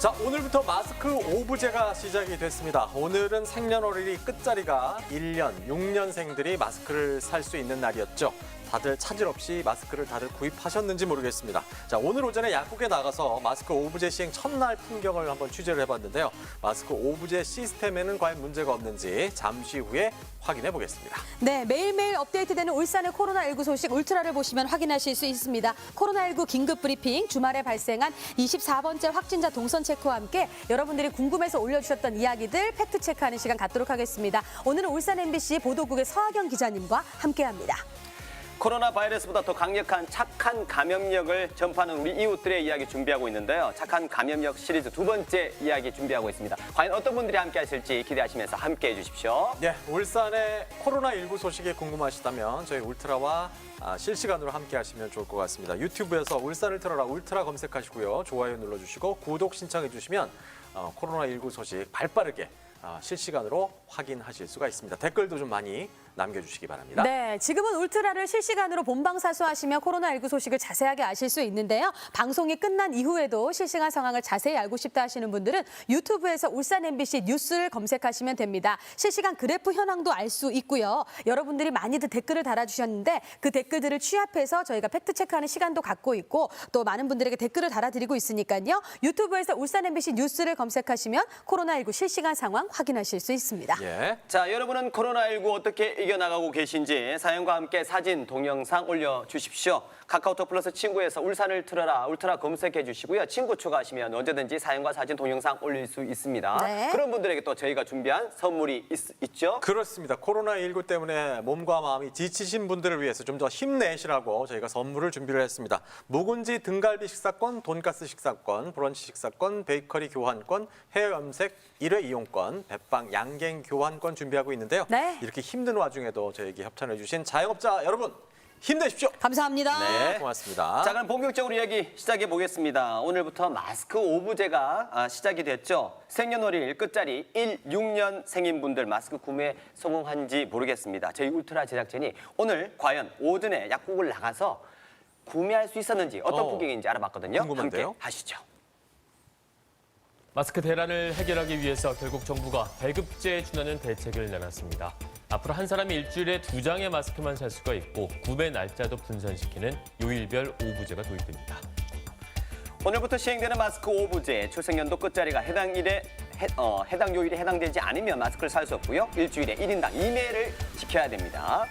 자, 오늘부터 마스크 오부제가 시작이 됐습니다. 오늘은 생년월일이 끝자리가 1년, 6년생들이 마스크를 살 수 있는 날이었죠. 다들 차질 없이 마스크를 다들 구입하셨는지 모르겠습니다. 자, 오늘 오전에 약국에 나가서 마스크 오부제 시행 첫날 풍경을 한번 취재를 해봤는데요. 마스크 오부제 시스템에는 과연 문제가 없는지 잠시 후에 확인해 보겠습니다. 네, 매일매일 업데이트되는 울산의 코로나19 소식 울트라를 보시면 확인하실 수 있습니다. 코로나19 긴급 브리핑, 주말에 발생한 24번째 확진자 동선 체크와 함께 여러분들이 궁금해서 올려주셨던 이야기들 팩트 체크하는 시간 갖도록 하겠습니다. 오늘은 울산 MBC 보도국의 서하경 기자님과 함께합니다. 코로나 바이러스보다 더 강력한 착한 감염력을 전파하는 우리 이웃들의 이야기 준비하고 있는데요. 착한 감염력 시리즈 두 번째 이야기 준비하고 있습니다. 과연 어떤 분들이 함께 하실지 기대하시면서 함께해 주십시오. 네, 울산의 코로나19 소식이 궁금하시다면 저희 울트라와 실시간으로 함께 하시면 좋을 것 같습니다. 유튜브에서 울산을 틀어라 울트라 검색하시고요. 좋아요 눌러주시고 구독 신청해 주시면 코로나19 소식 발빠르게 실시간으로 확인하실 수가 있습니다. 댓글도 좀 많이 남겨주시기 바랍니다. 네, 지금은 울트라를 실시간으로 본방사수하시며 코로나19 소식을 자세하게 아실 수 있는데요. 방송이 끝난 이후에도 실시간 상황을 자세히 알고 싶다 하시는 분들은 유튜브에서 울산 MBC 뉴스를 검색하시면 됩니다. 실시간 그래프 현황도 알 수 있고요. 여러분들이 많이들 댓글을 달아주셨는데 그 댓글들을 취합해서 저희가 팩트체크하는 시간도 갖고 있고 또 많은 분들에게 댓글을 달아드리고 있으니까요. 유튜브에서 울산 MBC 뉴스를 검색하시면 코로나19 실시간 상황 확인하실 수 있습니다. 예. 자, 여러분은 코로나19 어떻게 이겨나가고 계신지 사연과 함께 사진, 동영상 올려주십시오. 카카오톡 플러스 친구에서 울산을 틀어라 울트라 검색해 주시고요. 친구 추가하시면 언제든지 사연과 사진, 동영상 올릴 수 있습니다. 네. 그런 분들에게 또 저희가 준비한 선물이 있죠? 그렇습니다. 코로나19 때문에 몸과 마음이 지치신 분들을 위해서 좀 더 힘내시라고 저희가 선물을 준비를 했습니다. 묵은지 등갈비 식사권, 돈가스 식사권, 브런치 식사권, 베이커리 교환권, 해외 염색 1회 이용권, 백방 양갱 교환권 준비하고 있는데요. 네. 이렇게 힘든 와중에도 저에게 협찬해 주신 자영업자 여러분 힘내십시오. 감사합니다. 네, 고맙습니다. 자, 그럼 본격적으로 이야기 시작해 보겠습니다. 오늘부터 마스크 오부제가 시작이 됐죠. 생년월일 끝자리 1, 6년 생인분들 마스크 구매 성공한지 모르겠습니다. 저희 울트라 제작진이 오늘 과연 오전에 약국을 나가서 구매할 수 있었는지 어떤 풍경인지 알아봤거든요. 궁금한데요? 함께 하시죠. 마스크 대란을 해결하기 위해서 결국 정부가 배급제에 준하는 대책을 내놨습니다. 앞으로 한 사람이 일주일에 2장의 마스크만 살 수가 있고 구매 날짜도 분산시키는 요일별 오부제가 도입됩니다. 오늘부터 시행되는 마스크 오부제, 출생연도 끝자리가 해당 요일에 해당되지 않으면 마스크를 살 수 없고요. 일주일에 1인당 2매를 지켜야 됩니다.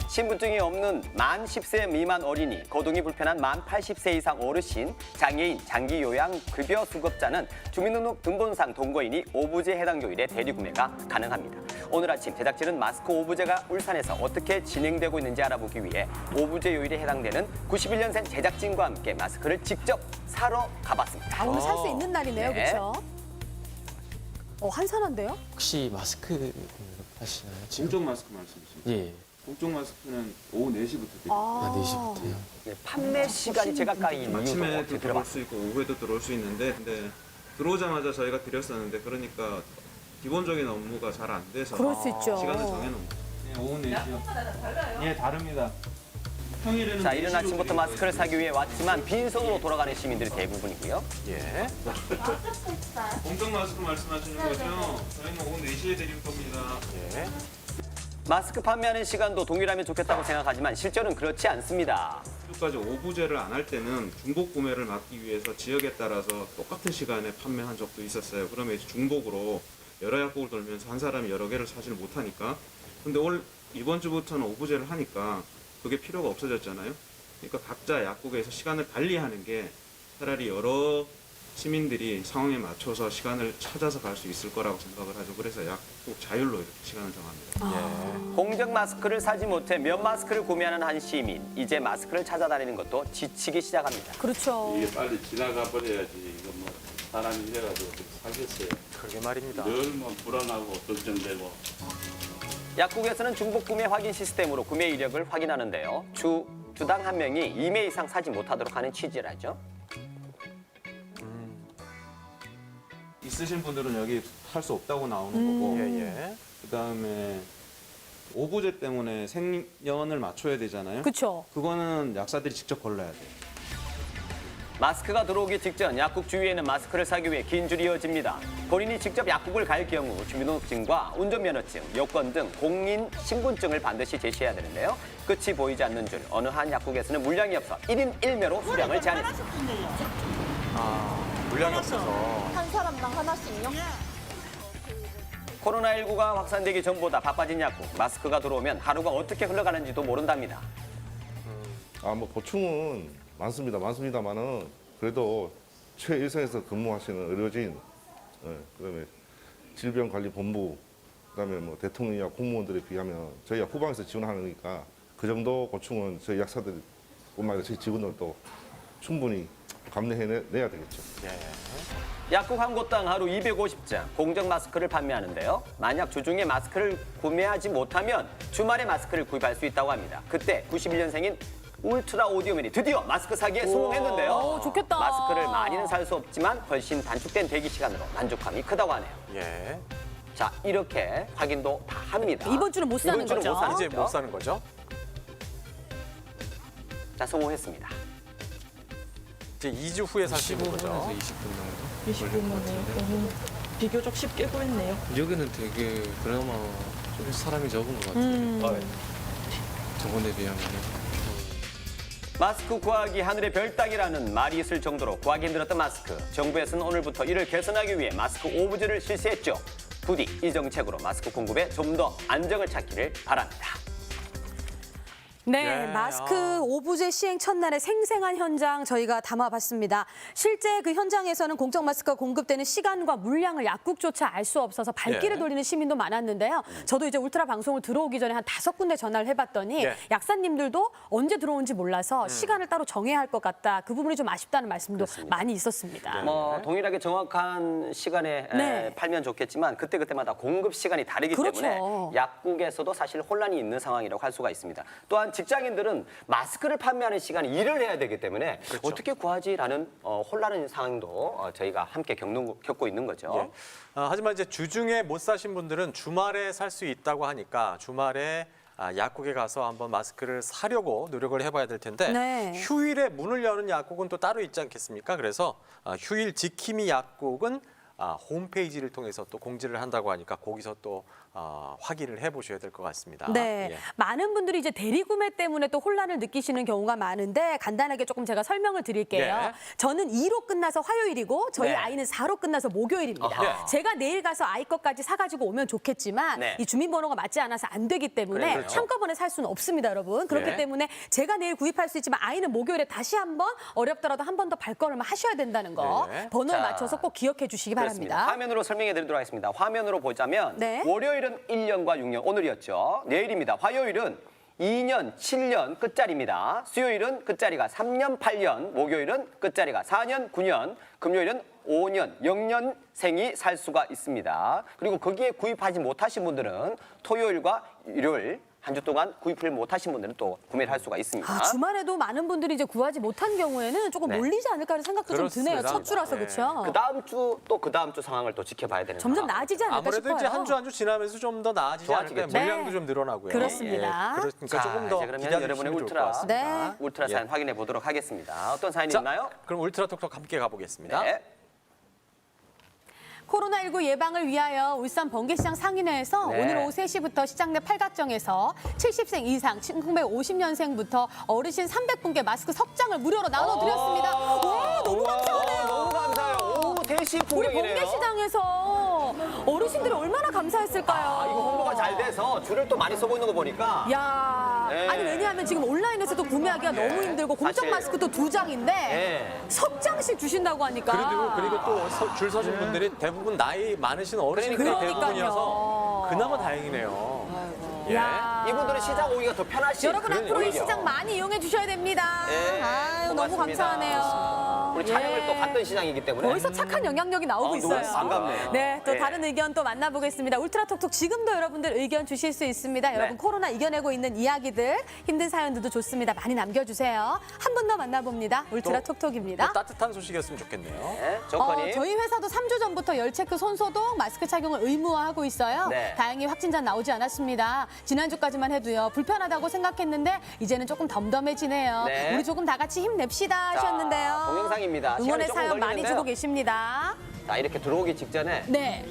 신분증이 없는 만 10세 미만 어린이, 거동이 불편한 만 80세 이상 어르신, 장애인, 장기요양, 급여 수급자는 주민등록등본상 동거인이 오부제 해당 요일에 대리구매가 가능합니다. 오늘 아침 제작진은 마스크 오부제가 울산에서 어떻게 진행되고 있는지 알아보기 위해 오부제 요일에 해당되는 91년생 제작진과 함께 마스크를 직접 사러 가봤습니다. 오늘 살 수 있는 날이네요, 네. 그렇죠? 한산한데요? 혹시 마스크 하시나요? 지금? 공적 마스크 말씀이시죠? 예. 공적 마스크는 오후 4시부터 드립니다. 아, 4시부터요? 네, 판매 시간이 제각각인 이유도 아침에도 어떻게 들어올 들어봤어요? 수 있고 오후에도 들어올 수 있는데 근데 들어오자마자 저희가 드렸었는데 그러니까 기본적인 업무가 잘 안 돼서 그럴 수 있죠. 시간을 정해놓은 거예요. 네, 오후 4시요. 예, 다릅니다. 평일에는 자, 이른 4시로 아침부터 드리고 마스크를 있습니다. 사기 위해 왔지만 빈손으로 돌아가는 시민들이 대부분이고요. 예. 공적 마스크 말씀하시는 거죠? 저희는 오후 4시에 드릴 겁니다. 예. 마스크 판매하는 시간도 동일하면 좋겠다고 생각하지만 실제로는 그렇지 않습니다. 까지 오부제를 안 할 때는 중복 구매를 막기 위해서 지역에 따라서 똑같은 시간에 판매한 적도 있었어요. 그러면 이제 중복으로 여러 약국을 돌면서 한 사람이 여러 개를 사지를 못하니까. 근데 이번 주부터는 오부제를 하니까 그게 필요가 없어졌잖아요. 그러니까 각자 약국에서 시간을 달리하는 게 차라리 여러 시민들이 상황에 맞춰서 시간을 찾아서 갈 수 있을 거라고 생각을 하죠. 그래서 약국 자율로 이렇게 시간을 정합니다. 공적 마스크를 사지 못해 면 마스크를 구매하는 한 시민. 이제 마스크를 찾아다니는 것도 지치기 시작합니다. 그렇죠. 이게 빨리 지나가 버려야지 이거 뭐 사람이 이래가지고 어떻게 살겠어요. 그러게 말입니다. 늘 뭐 불안하고 걱정되고. 약국에서는 중복 구매 확인 시스템으로 구매 이력을 확인하는데요. 주당 한 명이 2매 이상 사지 못하도록 하는 취지라죠. 있으신 분들은 여기 할 수 없다고 나오는 거고 예, 예. 그다음에 오부제 때문에 생년을 맞춰야 되잖아요. 그렇죠. 그거는 약사들이 직접 골라야 돼요. 마스크가 들어오기 직전 약국 주위에는 마스크를 사기 위해 긴 줄이 이어집니다. 본인이 직접 약국을 갈 경우 주민등록증과 운전면허증, 여권 등 공인신분증을 반드시 제시해야 되는데요. 끝이 보이지 않는 줄 어느 한 약국에서는 물량이 없어 1인 1매로 수량을 제한했습니다. 물량이 없어서. 한 사람당 하나씩요? 코로나19가 확산되기 전보다 바빠진 약국. 마스크가 들어오면 하루가 어떻게 흘러가는지도 모른답니다. 뭐 고충은 많습니다만은 그래도 최일선에서 근무하시는 의료진, 그다음에 질병관리본부, 그다음에 뭐 대통령이나 공무원들에 비하면 저희가 후방에서 지원하니까 그 정도 고충은 저희 약사들뿐만 아니라 저희 직원들도 충분히 감내해내야 되겠죠. 약국 한 곳당 하루 250장 공정 마스크를 판매하는데요. 만약 주중에 마스크를 구매하지 못하면 주말에 마스크를 구입할 수 있다고 합니다. 그때 91년생인 울트라 오디오맨이 드디어 마스크 사기에 성공했는데요. 오, 좋겠다. 마스크를 많이는 살 수 없지만 훨씬 단축된 대기 시간으로 만족감이 크다고 하네요. 예. 자, 이렇게 확인도 다 합니다. 이번 주는 못 사는 이번 주는 거죠. 못 사는 이제 거죠. 못 사는 거죠? 자, 성공했습니다. 이제 2주 후에 살 수 있는 15분에서 거죠. 20분 정도? 25분에 너무 비교적 쉽게 구했네요. 여기는 되게 그나마 좀 사람이 적은 것 같아요. 저번에 비하면. 마스크 구하기 하늘의 별 따기라는 말이 있을 정도로 구하기 힘들었던 마스크. 정부에서는 오늘부터 이를 개선하기 위해 마스크 오브제를 실시했죠. 부디 이 정책으로 마스크 공급에 좀 더 안정을 찾기를 바랍니다. 네, 예, 마스크 오부제 시행 첫날의 생생한 현장 저희가 담아봤습니다. 실제 그 현장에서는 공적 마스크가 공급되는 시간과 물량을 약국조차 알 수 없어서 발길을 예. 돌리는 시민도 많았는데요. 저도 이제 울트라 방송을 들어오기 전에 한 5군데 전화를 해봤더니 예. 약사님들도 언제 들어온지 몰라서 시간을 따로 정해야 할 것 같다. 그 부분이 좀 아쉽다는 말씀도 많이 있었습니다. 뭐 동일하게 정확한 시간에 네. 팔면 좋겠지만 그때그때마다 공급 시간이 다르기 그렇죠. 때문에 약국에서도 사실 혼란이 있는 상황이라고 할 수가 있습니다. 또한 직장인들은 마스크를 판매하는 시간에 일을 해야 되기 때문에 그렇죠. 어떻게 구하지라는 혼란의 상황도 저희가 함께 겪고 있는 거죠. 예. 하지만 이제 주중에 못 사신 분들은 주말에 살 수 있다고 하니까 주말에 약국에 가서 한번 마스크를 사려고 노력을 해봐야 될 텐데 네. 휴일에 문을 여는 약국은 또 따로 있지 않겠습니까? 그래서 휴일 지킴이 약국은 홈페이지를 통해서 또 공지를 한다고 하니까 거기서 또 확인을 해보셔야 될 것 같습니다. 네, 예. 많은 분들이 이제 대리구매 때문에 또 혼란을 느끼시는 경우가 많은데 간단하게 조금 제가 설명을 드릴게요. 네. 저는 2로 끝나서 화요일이고 저희 네. 아이는 4로 끝나서 목요일입니다. 어허. 제가 내일 가서 아이 것까지 사가지고 오면 좋겠지만 네. 이 주민번호가 맞지 않아서 안 되기 때문에 그렇죠. 한꺼번에 살 수는 없습니다, 여러분. 그렇기 네. 때문에 제가 내일 구입할 수 있지만 아이는 목요일에 다시 한번 어렵더라도 한 번 더 발걸음을 하셔야 된다는 거 네. 번호에 자, 맞춰서 꼭 기억해 주시기 그렇습니다. 바랍니다. 화면으로 설명해 드리도록 하겠습니다. 화면으로 보자면 네. 월요일은 1년과 6년, 오늘이었죠. 내일입니다. 화요일은 2년, 7년 끝자리입니다. 수요일은 끝자리가 3년, 8년, 목요일은 끝자리가 4년, 9년, 금요일은 5년, 0년생이 살 수가 있습니다. 그리고 거기에 구입하지 못하신 분들은 토요일과 일요일 한 주 동안 구입을 못하신 분들은 또 구매를 할 수가 있습니다. 주말에도 많은 분들이 이제 구하지 못한 경우에는 조금 네. 몰리지 않을까 하는 생각도 좀 드네요. 그렇습니다. 첫 주라서 네. 그렇죠. 그 다음 주 또 그 다음 주 상황을 또 지켜봐야 되는 점점 상황. 나아지지 않을까 아무래도 싶어요. 이제 한 주 지나면서 좀 더 나아지지 않을까요? 좋아지겠죠. 물량도 네. 좀 늘어나고요. 그렇습니다. 예, 그러니까 자, 조금 더 이제 그러면 기다려주시면 여러분의 좋을 울트라. 것 같습니다. 네. 울트라 사연 확인해 보도록 하겠습니다. 어떤 사연이 자, 있나요? 그럼 울트라 톡톡 함께 가보겠습니다. 네. 코로나19 예방을 위하여 울산 번개시장 상인회에서 네. 오늘 오후 3시부터 시장 내 팔각정에서 70세 이상 1950년생부터 어르신 300분께 마스크 석장을 무료로 나눠드렸습니다. 와, 너무 감사하네요. 너무 감사해요. 오후 3시 우리 풍경이네요. 번개시장에서 어르신들이 얼마나 감사했을까요? 이거 홍보가 잘 돼서 줄을 또 많이 서고 있는 거 보니까 야, 네. 아니 왜냐하면 지금 온라인에서도 구매하기가 너무 힘들고 공적 사실- 마스크도 2장인데 네. 석장씩 주신다고 하니까. 그리고 또 줄 서신 분들이 대부분 나이 많으신 어르신들이 그러니까요. 대부분이어서 그나마 다행이네요. 예. 야. 이분들은 시장 오기가 더 편하시. 여러분 앞으로 이 시장 많이 이용해 주셔야 됩니다. 네, 아유, 너무 고맙습니다. 감사하네요. 우리 촬영을 예. 또 갔던 시장이기 때문에 거기서 착한 영향력이 나오고 너무 있어요. 반갑네요. 네, 또 예. 다른 의견 또 만나보겠습니다. 울트라톡톡 지금도 여러분들 의견 주실 수 있습니다. 여러분 코로나 이겨내고 있는 이야기들, 힘든 사연들도 좋습니다. 많이 남겨주세요. 한 분 더 만나봅니다. 울트라톡톡입니다. 또 따뜻한 소식이었으면 좋겠네요. 네, 정권이 저희 회사도 3주 전부터 열체크 손소독, 마스크 착용을 의무화하고 있어요. 네. 다행히 확진자 나오지 않았습니다. 지난주까지만 해도요. 불편하다고 생각했는데 이제는 조금 덤덤해지네요. 네. 우리 조금 다 같이 힘냅시다 하셨는데요. 동영상이 다행입니다. 시간이 응원의 조금 사연 많이 걸리는데요. 주고 계십니다. 자, 이렇게 들어오기 직전에 네,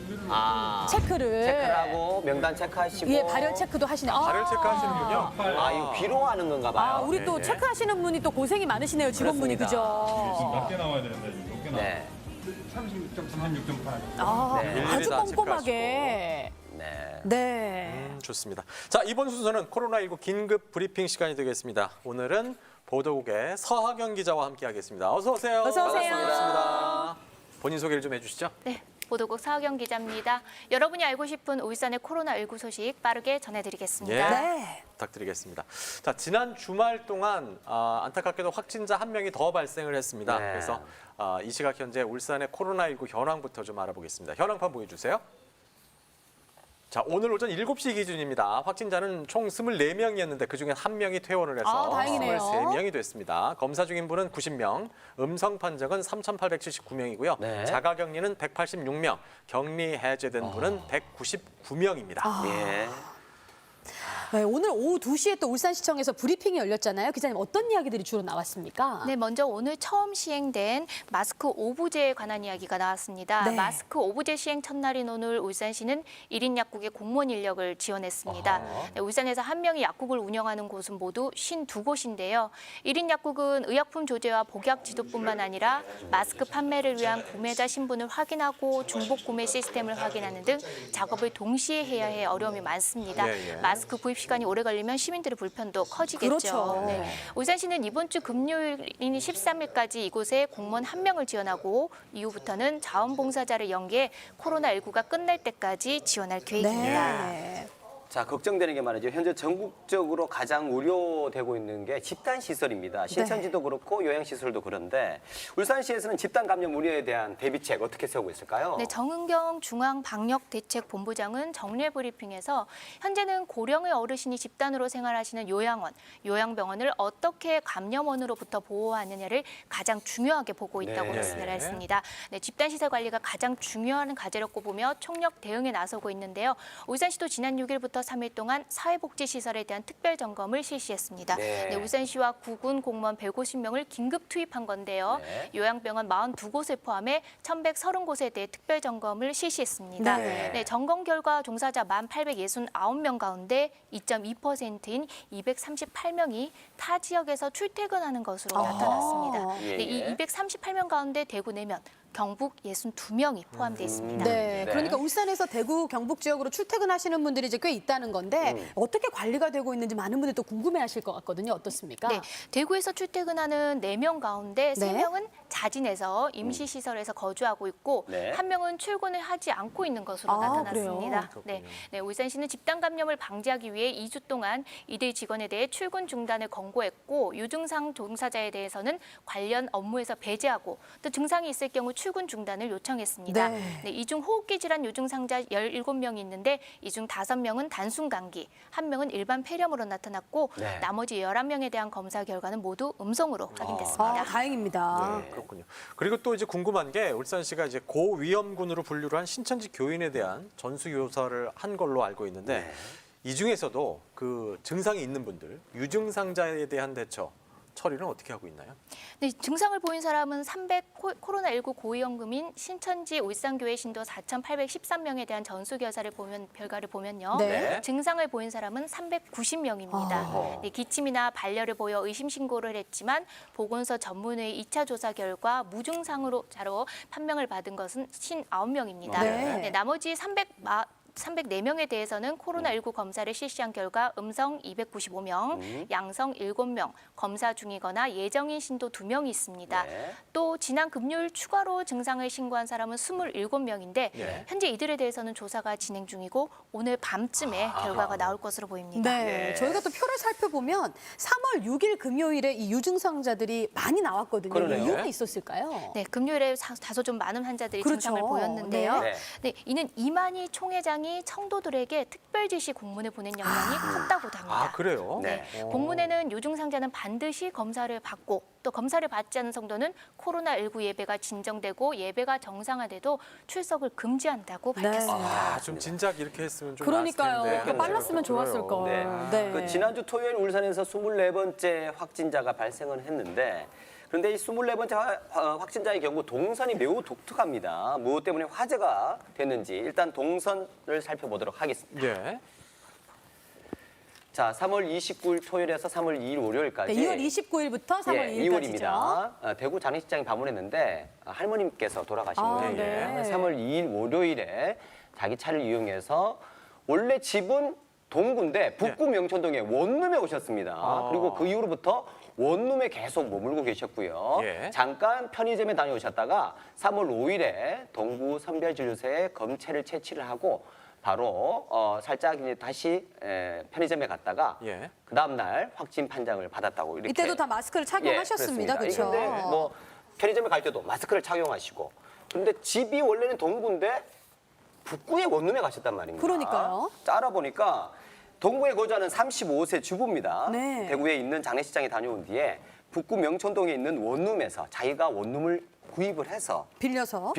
체크를. 체크를 하고 명단 체크하시고 예, 발열 체크도 하시네. 발열 체크하시는군요. 이거 귀로 하는 건가 봐요. 우리 또 체크하시는 분이 또 고생이 많으시네요, 직원분이. 그렇습니다. 그죠? 몇개 나와야 되는데 몇개 나와? 네. 36점, 36.8. 아주 일일이 다 꼼꼼하게. 네. 네. 좋습니다. 자, 이번 순서는 코로나19 긴급 브리핑 시간이 되겠습니다. 오늘은 보도국의 서하경 기자와 함께하겠습니다. 어서 오세요. 어서 오세요. 반갑습니다. 본인 소개를 좀 해주시죠. 네, 보도국 서하경 기자입니다. 여러분이 알고 싶은 울산의 코로나19 소식 빠르게 전해드리겠습니다. 네. 부탁드리겠습니다. 자, 지난 주말 동안 안타깝게도 확진자 한 명이 더 발생을 했습니다. 네. 그래서 이 시각 현재 울산의 코로나19 현황부터 좀 알아보겠습니다. 현황판 보여주세요. 자, 오늘 오전 7시 기준입니다. 확진자는 총 24명이었는데 그중에 1명이 퇴원을 해서 다행이네요. 23명이 됐습니다. 검사 중인 분은 90명, 음성 판정은 3,879명이고요. 네. 자가격리는 186명, 격리 해제된 분은 199명입니다. 예. 네, 오늘 오후 2시에 또 울산시청에서 브리핑이 열렸잖아요. 기자님, 어떤 이야기들이 주로 나왔습니까? 네, 먼저 오늘 처음 시행된 마스크 오부제에 관한 이야기가 나왔습니다. 네. 마스크 오부제 시행 첫날인 오늘 울산시는 1인 약국의 공무원 인력을 지원했습니다. 네, 울산에서 한 명이 약국을 운영하는 곳은 모두 52곳인데요. 1인 약국은 의약품 조제와 복약 지도뿐만 아니라 마스크 판매를 위한 구매자 신분을 확인하고 중복 구매 시스템을 확인하는 등 작업을 동시에 해야 해 어려움이 많습니다. 예, 예. 마스크 구입 시간이 오래 걸리면 시민들의 불편도 커지겠죠. 그렇죠. 네. 울산시는 이번 주 금요일인 13일까지 이곳에 공무원 1명을 지원하고 이후부터는 자원봉사자를 연계해 코로나19가 끝날 때까지 지원할 계획입니다. 네. 자, 걱정되는 게 말이죠. 현재 전국적으로 가장 우려되고 있는 게 집단 시설입니다. 신천지도 그렇고 요양시설도 그런데 울산시에서는 집단 감염 우려에 대한 대비책 어떻게 세우고 있을까요? 네, 정은경 중앙방역대책본부장은 정례 브리핑에서 현재는 고령의 어르신이 집단으로 생활하시는 요양원, 요양병원을 어떻게 감염원으로부터 보호하느냐를 가장 중요하게 보고 있다고 네. 말씀을 했습니다. 네, 집단시설 관리가 가장 중요한 과제라고 보며 총력 대응에 나서고 있는데요. 울산시도 지난 6일부터 3일 동안 사회복지시설에 대한 특별 점검을 실시했습니다. 네. 네, 울산시와 구군 공무원 150명을 긴급 투입한 건데요. 네. 요양병원 42곳을 포함해 1,130곳에 대해 특별 점검을 실시했습니다. 네. 네, 점검 결과 종사자 1,869명 가운데 2.2%인 238명이 타 지역에서 출퇴근하는 것으로 나타났습니다. 예, 네, 이 예. 238명 가운데 대구 내면 경북 62명이 포함되어 있습니다. 네, 네. 그러니까 울산에서 대구, 경북 지역으로 출퇴근하시는 분들이 이제 꽤 있다는 건데 어떻게 관리가 되고 있는지 많은 분들이 또 궁금해하실 것 같거든요. 어떻습니까? 네, 대구에서 출퇴근하는 4명 가운데 네. 3명은 자진해서 임시시설에서 거주하고 있고 네. 1명은 출근을 하지 않고 있는 것으로 아, 나타났습니다. 그래요? 네, 네, 울산시는 집단 감염을 방지하기 위해 2주 동안 이들 직원에 대해 출근 중단을 권고했고 유증상 종사자에 대해서는 관련 업무에서 배제하고 또 증상이 있을 경우 출근 중단을 요청했습니다. 네. 네, 이 중 호흡기 질환 유증상자 17명이 있는데 이 중 5명은 단순 감기, 1명은 일반 폐렴으로 나타났고 네. 나머지 11명에 대한 검사 결과는 모두 음성으로 확인됐습니다. 다행입니다. 그렇군요. 그리고 또 이제 궁금한 게 울산시가 이제 고위험군으로 분류를 한 신천지 교인에 대한 전수조사를 한 걸로 알고 있는데 네. 이 중에서도 그 증상이 있는 분들, 유증상자에 대한 대처, 처리는 어떻게 하고 있나요? 네, 증상을 보인 사람은 코로나19 고위험군인 신천지 울산교회 신도 4,813명에 대한 전수 결과를 보면요. 네. 증상을 보인 사람은 390명입니다. 네, 기침이나 발열을 보여 의심 신고를 했지만 보건소 전문의 2차 조사 결과 무증상으로 자로 판명을 받은 것은 59명입니다. 네. 네, 나머지 304명에 대해서는 코로나19 검사를 실시한 결과 음성 295명, 양성 7명, 검사 중이거나 예정인 신도 2명이 있습니다. 네. 또 지난 금요일 추가로 증상을 신고한 사람은 27명인데 네. 현재 이들에 대해서는 조사가 진행 중이고 오늘 밤쯤에 결과가 나올 것으로 보입니다. 네, 네. 저희가 또 표를 살펴보면 3월 6일 금요일에 이 유증상자들이 많이 나왔거든요. 그러네요. 이유가 있었을까요? 네, 금요일에 다소 좀 많은 환자들이 그렇죠. 증상을 보였는데요. 네. 네, 이는 이만희 총회장이 청도들에게 특별 지시 공문을 보낸 영향이 컸다고 합니다. 아, 그래요? 네, 공문에는 유증상자는 반드시 검사를 받고 또 검사를 받지 않은 성도는 코로나19 예배가 진정되고 예배가 정상화돼도 출석을 금지한다고 밝혔습니다. 아, 좀 진작 이렇게 했으면 좀 그러니까요. 나았을 텐데. 더 빨랐으면 좋았을 그래요. 걸. 네. 네. 그 지난주 토요일 울산에서 24번째 확진자가 발생을 했는데 그런데 이 24번째 확진자의 경우 동선이 매우 독특합니다. 무엇 때문에 화제가 됐는지 일단 동선을 살펴보도록 하겠습니다. 예. 자, 3월 29일 토요일에서 3월 2일 월요일까지. 네, 2월 29일부터 3월 예, 2일까지죠. 2월입니다. 대구 장례식장에 방문했는데 할머님께서 돌아가신 아, 거예요. 네. 3월 2일 월요일에 자기 차를 이용해서 원래 집은 동구인데 북구 명천동에 원룸에 오셨습니다. 그리고 그 이후로부터 원룸에 계속 머물고 계셨고요. 예. 잠깐 편의점에 다녀오셨다가 3월 5일에 동구 선별진료소에 검체를 채취를 하고 바로 살짝 이제 다시 편의점에 갔다가 예. 그 다음 날 확진 판정을 받았다고 이렇게. 이때도 다 마스크를 착용하셨습니다. 그렇습니다. 그렇죠? 그런데 뭐 편의점에 갈 때도 마스크를 착용하시고 그런데 집이 원래는 동구인데 북구에 원룸에 가셨단 말입니다. 그러니까요. 자, 알아보니까 동구에 거주하는 35세 주부입니다. 네. 대구에 있는 장례식장에 다녀온 뒤에 북구 명천동에 있는 원룸에서 자기가 원룸을 구입을 해서 빌려서.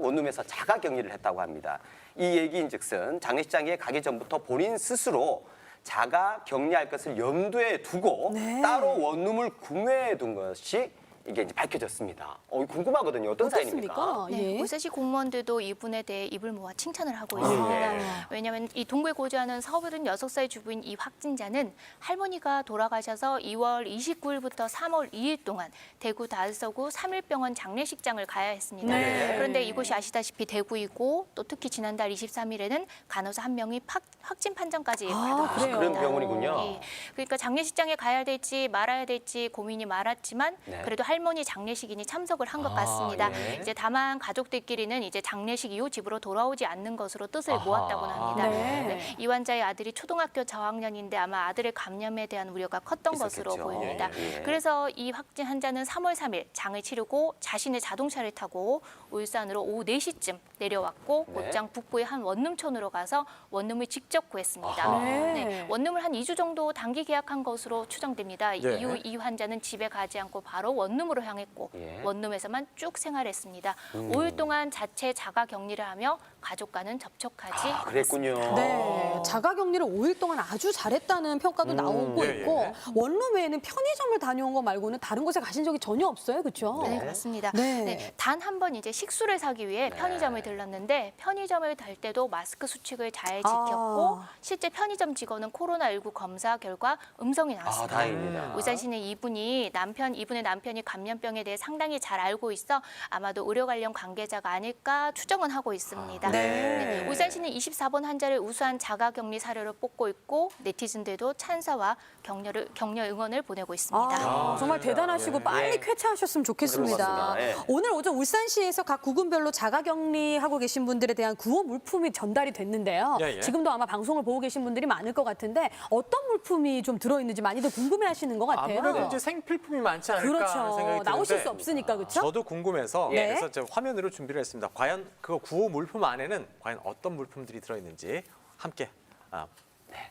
원룸에서 자가 격리를 했다고 합니다. 이 얘기인즉슨 장례식장에 가기 전부터 본인 스스로 자가 격리할 것을 염두에 두고 네. 따로 원룸을 구매해 둔 것이 이게 이제 밝혀졌습니다. 궁금하거든요. 어떤 사연입니까? 어떻습니까? 네, 예. 울산시 공무원들도 이분에 대해 입을 모아 칭찬을 하고 있습니다. 예. 왜냐하면 이 동구에 거주하는 36살 주부인 이 확진자는 할머니가 돌아가셔서 2월 29일부터 3월 2일 동안 대구 다서구 3일병원 장례식장을 가야 했습니다. 네. 그런데 이곳이 아시다시피 대구이고 또 특히 지난달 23일에는 간호사 한 명이 확진 판정까지 그래요? 받았습니다. 그런 병원이군요. 예. 그러니까 장례식장에 가야 될지 말아야 될지 고민이 많았지만 네. 그래도 할머니 장례식이니 참석을 한 것 같습니다. 예. 이제 다만 가족들끼리는 이제 장례식 이후 집으로 돌아오지 않는 것으로 뜻을 모았다고 합니다. 네. 이 환자의 아들이 초등학교 저학년인데 아마 아들의 감염에 대한 우려가 컸던 것으로 있었겠죠. 보입니다. 예. 그래서 이 확진 환자는 3월 3일 장을 치르고 자신의 자동차를 타고 울산으로 오후 4시쯤 내려왔고 네. 곧장 북부의 한 원룸촌으로 가서 원룸을 직접 구했습니다. 아하. 네. 원룸을 한 2주 정도 단기 계약한 것으로 추정됩니다. 예. 이후 이 환자는 집에 가지 않고 바로 원룸으로 향했고 예. 원룸에서만 쭉 생활했습니다. 5일 동안 자체 자가 격리를 하며 가족과는 접촉하지 아, 그랬군요. 네, 자가격리를 5일 동안 아주 잘했다는 평가도 나오고 예, 있고 예. 원룸 외에는 편의점을 다녀온 거 말고는 다른 곳에 가신 적이 전혀 없어요, 그렇죠? 네, 그렇습니다. 네. 단 한 번 이제 식수를 사기 위해 편의점을 들렀는데 편의점을 갈 때도 마스크 수칙을 잘 지켰고 실제 편의점 직원은 코로나19 검사 결과 음성이 나왔습니다. 다행입니다. 울산시는 이분의 남편이 감염병에 대해 상당히 잘 알고 있어 아마도 의료 관련 관계자가 아닐까 추정은 하고 있습니다. 네. 울산시는 24번 환자를 우수한 자가격리 사례로 뽑고 있고 네티즌들도 찬사와 격려 응원을 보내고 있습니다. 정말 대단하시고 빨리 쾌차하셨으면 좋겠습니다. 그렇습니다. 예. 오늘 오전 울산시에서 각 구군별로 자가격리하고 계신 분들에 대한 구호 물품이 전달이 됐는데요. 예, 예. 지금도 아마 방송을 보고 계신 분들이 많을 것 같은데 어떤 물품이 좀 들어있는지 많이들 궁금해하시는 것 같아요. 아무래도 이제 생필품이 많지 않을까 하는 생각이 그렇죠. 드는데 나오실 수 없으니까 그렇죠? 저도 궁금해서 네. 그래서 제가 화면으로 준비를 했습니다. 과연 그 구호 물품 안에는 과연 어떤 물품들이 들어있는지 함께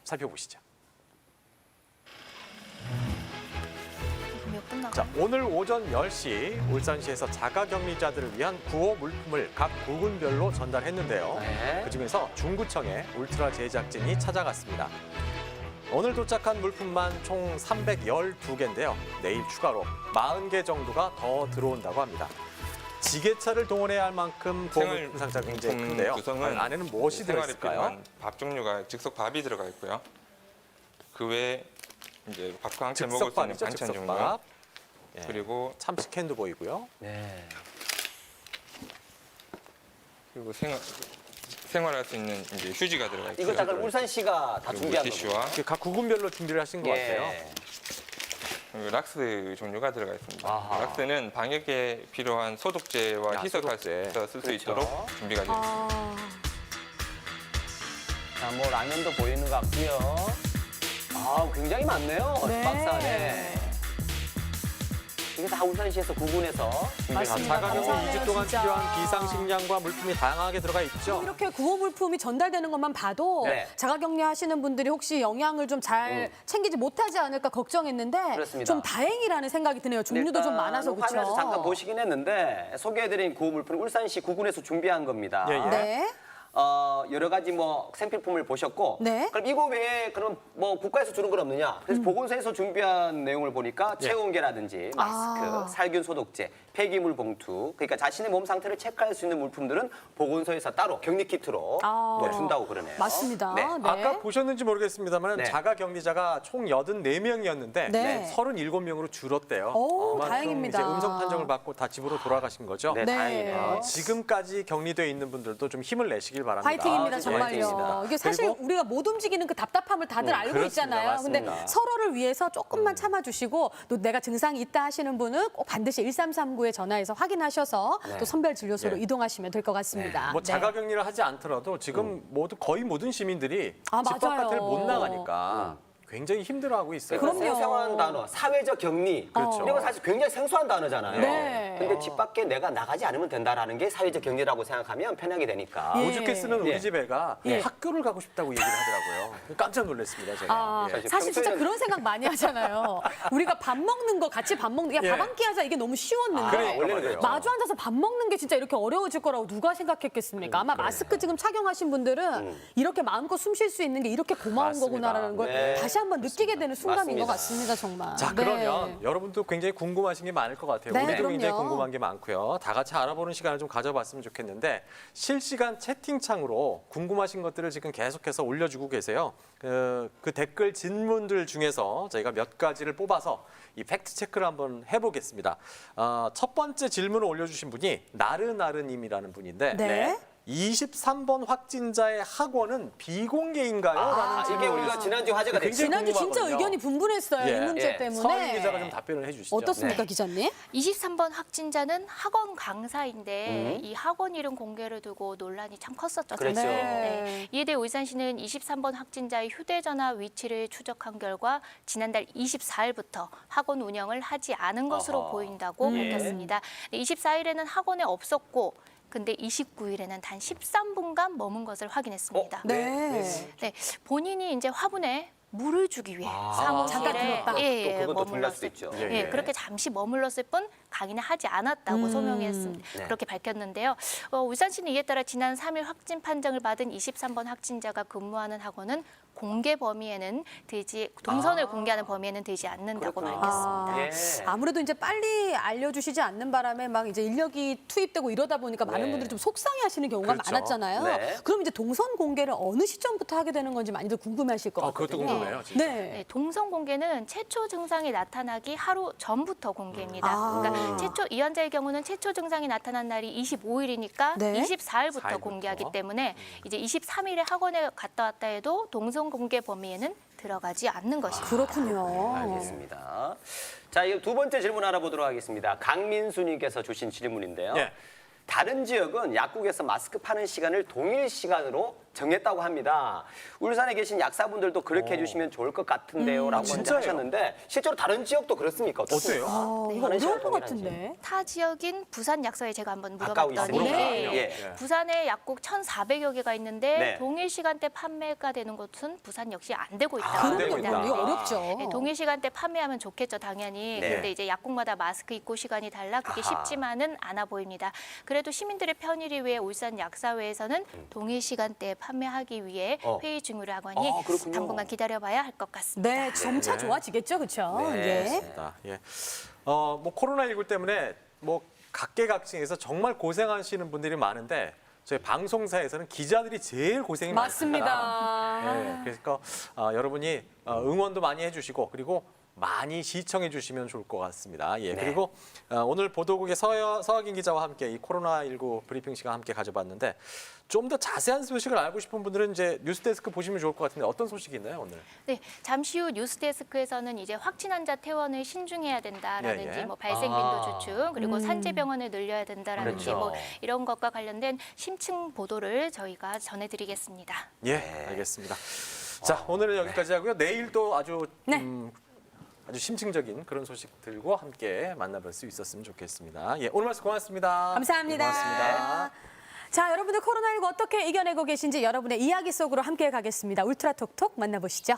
살펴보시죠. 몇 분 나가? 자, 오늘 오전 10시 울산시에서 자가격리자들을 위한 구호 물품을 각 구군별로 전달했는데요. 네. 그중에서 중구청에 울트라 제작진이 찾아갔습니다. 오늘 도착한 물품만 총 312개인데요. 내일 추가로 40개 정도가 더 들어온다고 합니다. 지게차를 동원해야 할 만큼 구호 물품 상자가 굉장히 큰데요. 과연 안에는 무엇이 들어있을까요? 밥 종류가 즉석 밥이 들어가 있고요. 그 외에 이제 밥과 함께 먹을 수 있는 즉석밥이죠, 반찬 종류. 즉석밥. 예, 그리고 참치캔도 보이고요. 네. 그리고 생활할 수 있는 이제 휴지가 들어가 있고요. 이거 잠깐 울산시가 다 그리고 준비한 티슈와 겁니다. 각 구군별로 준비를 하신 것 같아요. 그리고 락스 종류가 들어가 있습니다. 아하. 락스는 방역에 필요한 소독제와 희석할 소독제. 수 쓸 수 그렇죠. 있도록 준비가 되어 있습니다. 자, 뭐 라면도 보이는 것 같고요. 굉장히 많네요. 네. 박스 안에. 이게 다 울산시에서 구군에서 준비를 맞습니다. 자가격리 감사해요, 2주 동안 진짜. 필요한 비상식량과 물품이 다양하게 들어가 있죠. 이렇게 구호 물품이 전달되는 것만 봐도 네. 자가격리 하시는 분들이 혹시 영양을 좀 잘 챙기지 못하지 않을까 걱정했는데 그렇습니다. 좀 다행이라는 생각이 드네요. 종류도 좀 많아서 그렇죠. 화면에서 잠깐 보시긴 했는데 소개해드린 구호 물품은 울산시 구군에서 준비한 겁니다. 예, 예. 네. 여러 가지 뭐 생필품을 보셨고 네. 그럼 이거 외에 그럼 뭐 국가에서 주는 건 없느냐? 그래서 보건소에서 준비한 내용을 보니까 체온계라든지 마스크, 살균 소독제, 폐기물 봉투 그러니까 자신의 몸 상태를 체크할 수 있는 물품들은 보건소에서 따로 격리 키트로 또 준다고 그러네요. 맞습니다. 네. 네. 아까 보셨는지 모르겠습니다만 네. 자가 격리자가 총 84명이었는데 네. 37명으로 줄었대요. 오, 그만큼 다행입니다. 이제 음성 판정을 받고 다 집으로 돌아가신 거죠. 네, 네. 다행이네요. 지금까지 격리되어 있는 분들도 좀 힘을 내시길 바랍니다. 파이팅입니다, 아, 진짜 정말요. 파이팅입니다. 이게 사실 그리고- 우리가 못 움직이는 그 답답함을 다들 알고 그렇습니다. 있잖아요. 근데 맞습니다. 서로를 위해서 조금만 참아주시고 또 내가 증상이 있다 하시는 분은 꼭 반드시 1339에 전화해서 확인하셔서 또 선별 진료소로 네. 이동하시면 될 것 같습니다. 뭐 네. 자가 격리를 하지 않더라도 지금 모두 거의 모든 시민들이 아, 집 맞아요. 바깥을 못 나가니까 굉장히 힘들어하고 있어요. 그럼요. 생소한 단어, 사회적 격리. 그렇죠. 이건 사실 굉장히 생소한 단어잖아요. 네. 근데 집 밖에 내가 나가지 않으면 된다라는 게 사회적 격리라고 생각하면 편하게 되니까. 예. 오죽 했으면 우리 예. 집 애가 예. 학교를 가고 싶다고 얘기를 하더라고요. 깜짝 놀랐습니다, 제가. 아, 예. 사실 진짜 평소에는- 그런 생각 많이 하잖아요. 우리가 밥 먹는 거 같이 밥 먹는 야, 예. 밥 한 끼 하자 이게 너무 쉬웠는데 그러니까 원래는 말이에요. 그랬죠. 마주 앉아서 밥 먹는 게 진짜 이렇게 어려워질 거라고 누가 생각했겠습니까? 아마 마스크 지금 착용하신 분들은 이렇게 마음껏 숨 쉴 수 있는 게 이렇게 고마운 맞습니다. 거구나라는 걸 네. 다시 한번 느끼게 되는 순간인 것 맞습니다. 같습니다, 정말. 자, 네. 그러면 여러분도 굉장히 궁금하신 게 많을 것 같아요. 네, 우리도 굉장히 그럼요. 궁금한 게 많고요. 다 같이 알아보는 시간을 좀 가져봤으면 좋겠는데 실시간 채팅창으로 궁금하신 것들을 지금 계속해서 올려주고 계세요. 그 댓글 질문들 중에서 저희가 몇 가지를 뽑아서 이 팩트 체크를 한번 해보겠습니다. 첫 번째 질문을 올려주신 분이 나르나르님이라는 분인데 네. 23번 확진자의 학원은 비공개인가요? 라는 이게 질문을 우리가 지난주 화제가 됐죠. 굉장히 지난주 진짜 궁금하거든요. 의견이 분분했어요. 예. 이 문제 예. 때문에. 서인 기자가 좀 답변을 해주시죠. 어떻습니까, 네. 기자님? 23번 확진자는 학원 강사인데 이 학원 이름 공개를 두고 논란이 참 컸었죠. 그랬죠. 사실. 네. 이에 대해 울산시는 23번 확진자의 휴대전화 위치를 추적한 결과 지난달 24일부터 학원 운영을 하지 않은 것으로 어허. 보인다고 밝혔습니다. 24일에는 학원에 없었고 근데 29일에는 단 13분간 머문 것을 확인했습니다. 네. 네, 본인이 이제 화분에 물을 주기 위해 잠깐 사무실에 들었다. 또 그건 또 중요할 수도 있죠. 예, 예. 그렇게 잠시 머물렀을 뿐 강의는 하지 않았다고 소명했습니다. 네. 그렇게 밝혔는데요. 울산시는 이에 따라 지난 3일 확진 판정을 받은 23번 확진자가 근무하는 학원은 공개 범위에는 되지 동선을 공개하는 범위에는 되지 않는다고 밝혔습니다. 예. 아무래도 이제 빨리 알려주시지 않는 바람에 막 이제 인력이 투입되고 이러다 보니까 많은 네. 분들이 좀 속상해하시는 경우가 그렇죠. 많았잖아요. 네. 그럼 이제 동선 공개를 어느 시점부터 하게 되는 건지 많이들 궁금해하실 것 같아요. 그것도 궁금해요. 진짜. 네. 네, 동선 공개는 최초 증상이 나타나기 하루 전부터 공개입니다. 아. 그러니까 최초 이 환자의 경우는 최초 증상이 나타난 날이 25일이니까 네. 24일부터 4일부터. 공개하기 때문에 이제 23일에 학원에 갔다 왔다 해도 동선 공개 범위에는 들어가지 않는 것입니다. 그렇군요. 알겠습니다. 자, 이두 번째 질문 알아보도록 하겠습니다. 강민수님께서 주신 질문인데요. 예. 다른 지역은 약국에서 마스크 파는 시간을 동일 시간으로 정했다고 합니다. 울산에 계신 약사분들도 그렇게 해주시면 좋을 것 같은데요. 라고 먼저 진짜예요? 하셨는데 실제로 다른 지역도 그렇습니까? 어떻습니까? 어때요? 다른 지역은 어려울 것 동일한지. 같은데. 타 지역인 부산 약사에 제가 한번 가까이 물어봤더니 있으니까. 네. 예. 부산에 약국 1,400여 개가 있는데 네. 동일 시간대 판매가 되는 곳은 부산 역시 안 되고 있다고 안 되고 합니다. 있다. 이거 어렵죠. 네, 동일 시간대 판매하면 좋겠죠, 당연히. 네. 근데 이제 약국마다 마스크 입고 시간이 달라 그게 아하. 쉽지만은 않아 보입니다. 그래도 시민들의 편의를 위해 울산 약사회에서는 동일 시간대에 판매하기 위해 회의 중으로 하거니 그렇군요. 당분간 기다려봐야 할 것 같습니다. 네, 점차 좋아지겠죠, 그렇죠? 네. 맞습니다. 예. 뭐 코로나19 때문에 뭐 각계각층에서 정말 고생하시는 분들이 많은데 저희 방송사에서는 기자들이 제일 고생이 많습니다. 맞습니다. 예, 그러니까 여러분이 응원도 많이 해주시고 그리고 많이 시청해 주시면 좋을 것 같습니다. 예, 그리고 오늘 보도국의 서학인 기자와 함께 이 코로나19 브리핑 시간 함께 가져봤는데 좀 더 자세한 소식을 알고 싶은 분들은 이제 뉴스데스크 보시면 좋을 것 같은데 어떤 소식이 있나요 오늘? 네, 잠시 후 뉴스데스크에서는 이제 확진 환자 퇴원을 신중해야 된다라든지 예, 예. 뭐 발생 빈도 주춤 그리고 산재 병원을 늘려야 된다라든지 그렇죠. 뭐 이런 것과 관련된 심층 보도를 저희가 전해드리겠습니다. 예, 알겠습니다. 자, 오늘은 여기까지 하고요. 내일 또 아주 아주 심층적인 그런 소식들과 함께 만나볼 수 있었으면 좋겠습니다. 예, 오늘 말씀 고맙습니다. 감사합니다. 고맙습니다. 자, 여러분들 코로나19 어떻게 이겨내고 계신지 여러분의 이야기 속으로 함께 가겠습니다. 울트라 톡톡 만나보시죠.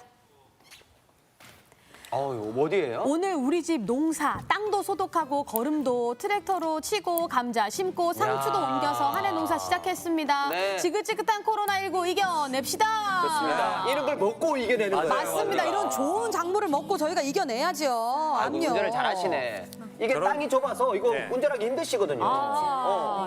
어디예요? 오늘 우리 집 농사, 땅도 소독하고 거름도 트랙터로 치고 감자 심고 상추도 옮겨서 한 해 농사 시작했습니다. 네. 지긋지긋한 코로나19 이겨냅시다. 좋습니다. 이런 걸 먹고 이겨내는 거예요. 맞습니다. 이런 좋은 작물을 먹고 저희가 이겨내야죠. 아이고, 운전을 잘하시네. 이게 땅이 좁아서 이거 네. 운전하기 힘드시거든요.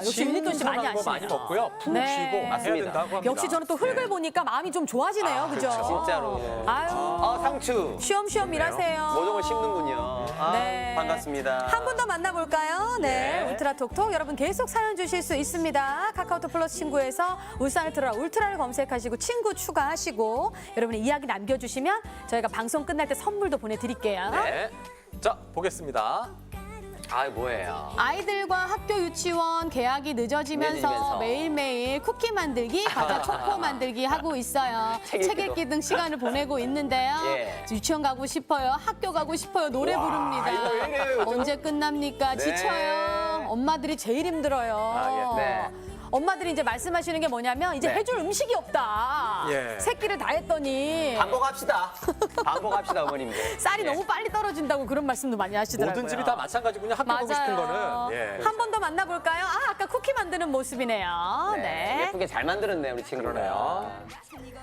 역시 윤리돈 씨 많이 신선한 거 많이 아시네요. 먹고요. 푹 네. 쉬고 해야 맞습니다. 된다고 합니다. 역시 저는 또 흙을 보니까 마음이 좀 좋아지네요. 그죠? 진짜로. 아유, 상추. 쉬엄쉬엄 일하세요. 모종을 심는군요. 네. 반갑습니다. 한 분 더 만나볼까요? 네. 네. 울트라 톡톡 여러분 계속 사연 주실 수 있습니다. 카카오톡 플러스 친구에서 울산 울트라를 검색하시고 친구 추가하시고 여러분의 이야기 남겨주시면 저희가 방송 끝날 때 선물도 보내드릴게요. 네. 자, 보겠습니다. 뭐예요? 아이들과 학교 유치원 개학이 늦어지면서 매일매일 쿠키 만들기, 과자 초코 만들기 하고 있어요. 책 읽기 등 시간을 보내고 있는데요. 예. 유치원 가고 싶어요, 학교 가고 싶어요, 노래 부릅니다. 이거 왜 이래요, 요즘? 언제 끝납니까? 네. 지쳐요. 엄마들이 제일 힘들어요. 네. 엄마들이 이제 말씀하시는 게 뭐냐면 이제 네. 해줄 음식이 없다. 예. 새끼를 다 했더니 반복합시다. 반복합시다, 어머님들. 쌀이 네. 너무 빨리 떨어진다고 그런 말씀도 많이 하시더라고요. 모든 집이 다 마찬가지군요. 학교 가고 싶은 거는. 예. 한 번 더 만나볼까요? 아까 쿠키 만드는 모습이네요. 네. 예쁘게 잘 만들었네, 우리 친구가. 그러네요.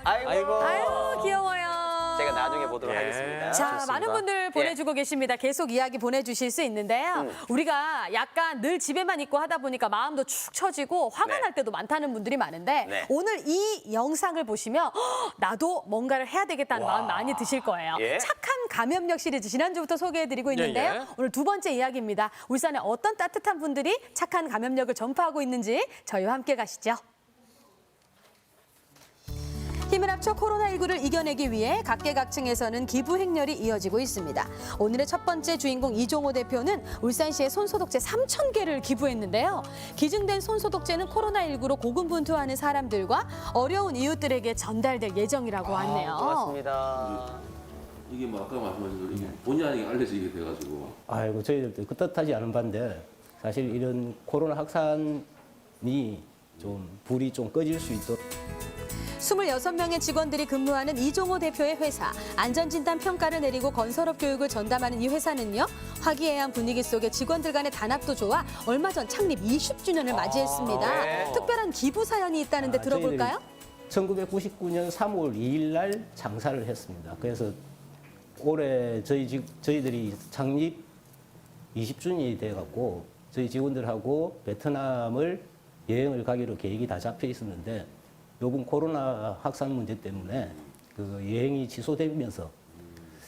아이고. 아유, 귀여워요. 제가 나중에 보도록 예. 하겠습니다. 자, 좋습니다. 많은 분들 보내주고 계십니다. 계속 이야기 보내주실 수 있는데요. 우리가 약간 늘 집에만 있고 하다 보니까 마음도 축 처지고 화가 네. 날 때도 많다는 분들이 많은데 네. 오늘 이 영상을 보시면 나도 뭔가를 해야 되겠다는 마음 많이 드실 거예요. 예. 착한 감염력 시리즈 지난주부터 소개해드리고 있는데요. 예. 오늘 두 번째 이야기입니다. 울산에 어떤 따뜻한 분들이 착한 감염력을 전파하고 있는지 저희와 함께 가시죠. 힘을 합쳐 코로나19를 이겨내기 위해 각계각층에서는 기부 행렬이 이어지고 있습니다. 오늘의 첫 번째 주인공 이종호 대표는 울산시에 손소독제 3,000개를 기부했는데요. 기증된 손소독제는 코로나19로 고군분투하는 사람들과 어려운 이웃들에게 전달될 예정이라고 하네요. 고맙습니다. 이게 뭐 아까 말씀하신 대로 이게 본의 아니게 알려지게 돼가지고 아이고 저희들도 그 뜻하지 않은 반데 사실 이런 코로나 확산이 좀 불이 좀 꺼질 수 있도록 26명의 직원들이 근무하는 이종호 대표의 회사. 안전진단 평가를 내리고 건설업 교육을 전담하는 이 회사는요. 화기애애한 분위기 속에 직원들 간의 단합도 좋아 얼마 전 창립 20주년을 맞이했습니다. 네. 특별한 기부 사연이 있다는데 들어볼까요? 1999년 3월 2일 날 장사를 했습니다. 그래서 올해 저희들이 창립 20주년이 돼갖고 저희 직원들하고 베트남을 여행을 가기로 계획이 다 잡혀 있었는데 요번 코로나 확산 문제 때문에 그 여행이 취소되면서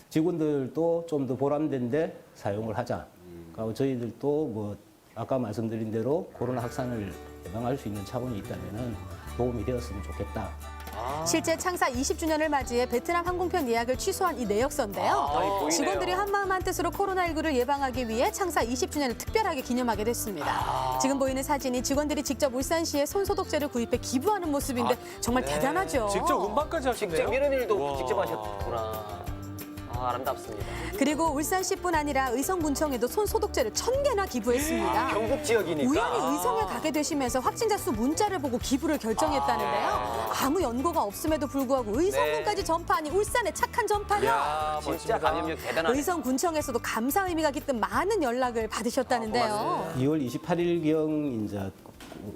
직원들도 좀 더 보람된데 사용을 하자. 그리고 저희들도 뭐 아까 말씀드린 대로 코로나 확산을 예방할 수 있는 차원이 있다면 도움이 되었으면 좋겠다. 실제 창사 20주년을 맞이해 베트남 항공편 예약을 취소한 이 내역서인데요. 보이네요. 직원들이 한마음 한뜻으로 코로나19를 예방하기 위해 창사 20주년을 특별하게 기념하게 됐습니다. 지금 보이는 사진이 직원들이 직접 울산시에 손소독제를 구입해 기부하는 모습인데 정말 대단하죠. 직접 운반까지 하시네요. 직접 이런 일도 우와. 직접 하셨구나. 아름답습니다. 그리고 울산시뿐 아니라 의성군청에도 손소독제를 1000개나 기부했습니다. 경북 지역이니까. 우연히 의성에 가게 되시면서 확진자 수 문자를 보고 기부를 결정했다는데요. 아무 연고가 없음에도 불구하고 의성군까지 전파하니 울산의 착한 전파력. 이야, 진짜 멋집니다. 감염력 대단하네. 의성군청에서도 감사 의미가 깃든 많은 연락을 받으셨다는데요. 2월 28일경 이제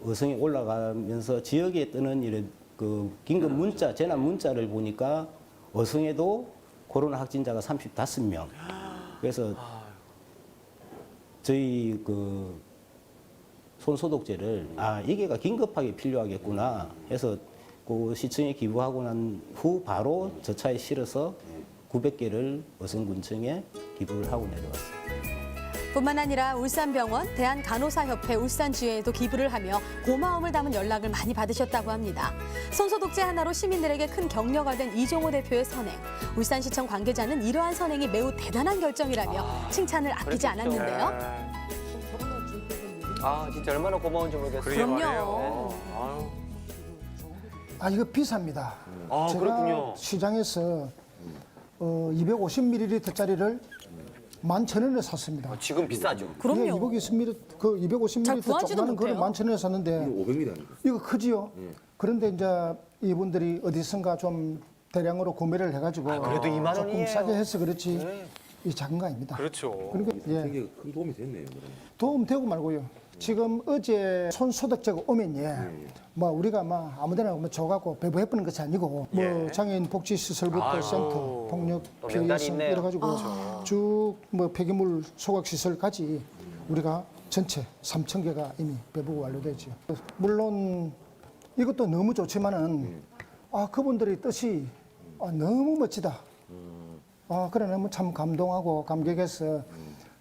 의성에 올라가면서 지역에 뜨는 이런 그 긴급 문자, 재난 문자를 보니까 의성에도 코로나 확진자가 35명. 그래서 저희 그 손소독제를 이게가 긴급하게 필요하겠구나 해서 그 시청에 기부하고 난 후 바로 저 차에 실어서 900개를 의성군청에 기부를 하고 내려왔습니다. 뿐만 아니라 울산병원, 대한간호사협회 울산지회에도 기부를 하며 고마움을 담은 연락을 많이 받으셨다고 합니다. 손소독제 하나로 시민들에게 큰 격려가 된 이종호 대표의 선행. 울산시청 관계자는 이러한 선행이 매우 대단한 결정이라며 칭찬을 아끼지 않았는데요. 진짜 얼마나 고마운지 모르겠어요. 그러게 그럼요. 말이에요. 아유. 이거 비쌉니다. 제가 그렇군요. 시장에서 250ml짜리를 11,000원에 샀습니다. 지금 비싸죠. 그럼요. 예, 250ml, 그 250ml 잘 구하지도 조그마한 거를 못해요. 11,000원에 샀는데 500ml 아닙니까? 이거 크지요? 그런데 이제 이분들이 어디선가 좀 대량으로 구매를 해가지고 그래도 2만 조금 원이에요. 싸게 해서 그렇지 이 작은 거 아닙니다. 그렇죠. 그러니까 예, 굉장히 큰 도움이 됐네요. 도움 되고 말고요. 지금 어제 손소독제가 오면 뭐 우리가 뭐 아무데나 뭐 줘갖고 배부해버리는 것이 아니고 뭐 장애인 복지시설부터 센터, 폭력 피해 여성 이래 가지고 쭉 뭐 폐기물 소각 시설까지 우리가 전체 3,000개가 이미 배부가 완료되죠. 물론 이것도 너무 좋지만은 그분들의 뜻이 너무 멋지다. 그래 너무 참 감동하고 감격해서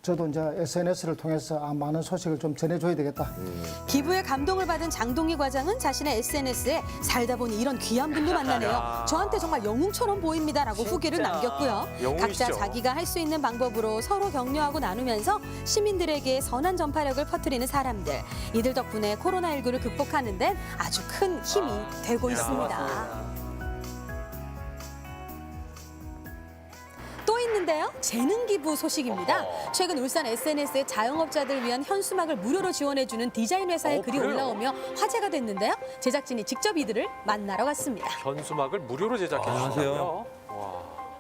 저도 이제 SNS를 통해서 많은 소식을 좀 전해줘야 되겠다. 기부에 감동을 받은 장동희 과장은 자신의 SNS에 살다 보니 이런 귀한 분도 만나네요. 저한테 정말 영웅처럼 보입니다라고 후기를 남겼고요. 영웅이시죠. 각자 자기가 할 수 있는 방법으로 서로 격려하고 나누면서 시민들에게 선한 전파력을 퍼뜨리는 사람들. 이들 덕분에 코로나19를 극복하는 데 아주 큰 힘이 되고 있습니다. 또 있는데요. 재능 기부 소식입니다. 최근 울산 SNS에 자영업자들 위한 현수막을 무료로 지원해주는 디자인 회사의 글이 그래요? 올라오며 화제가 됐는데요. 제작진이 직접 이들을 만나러 갔습니다. 현수막을 무료로 제작해 주셨어요.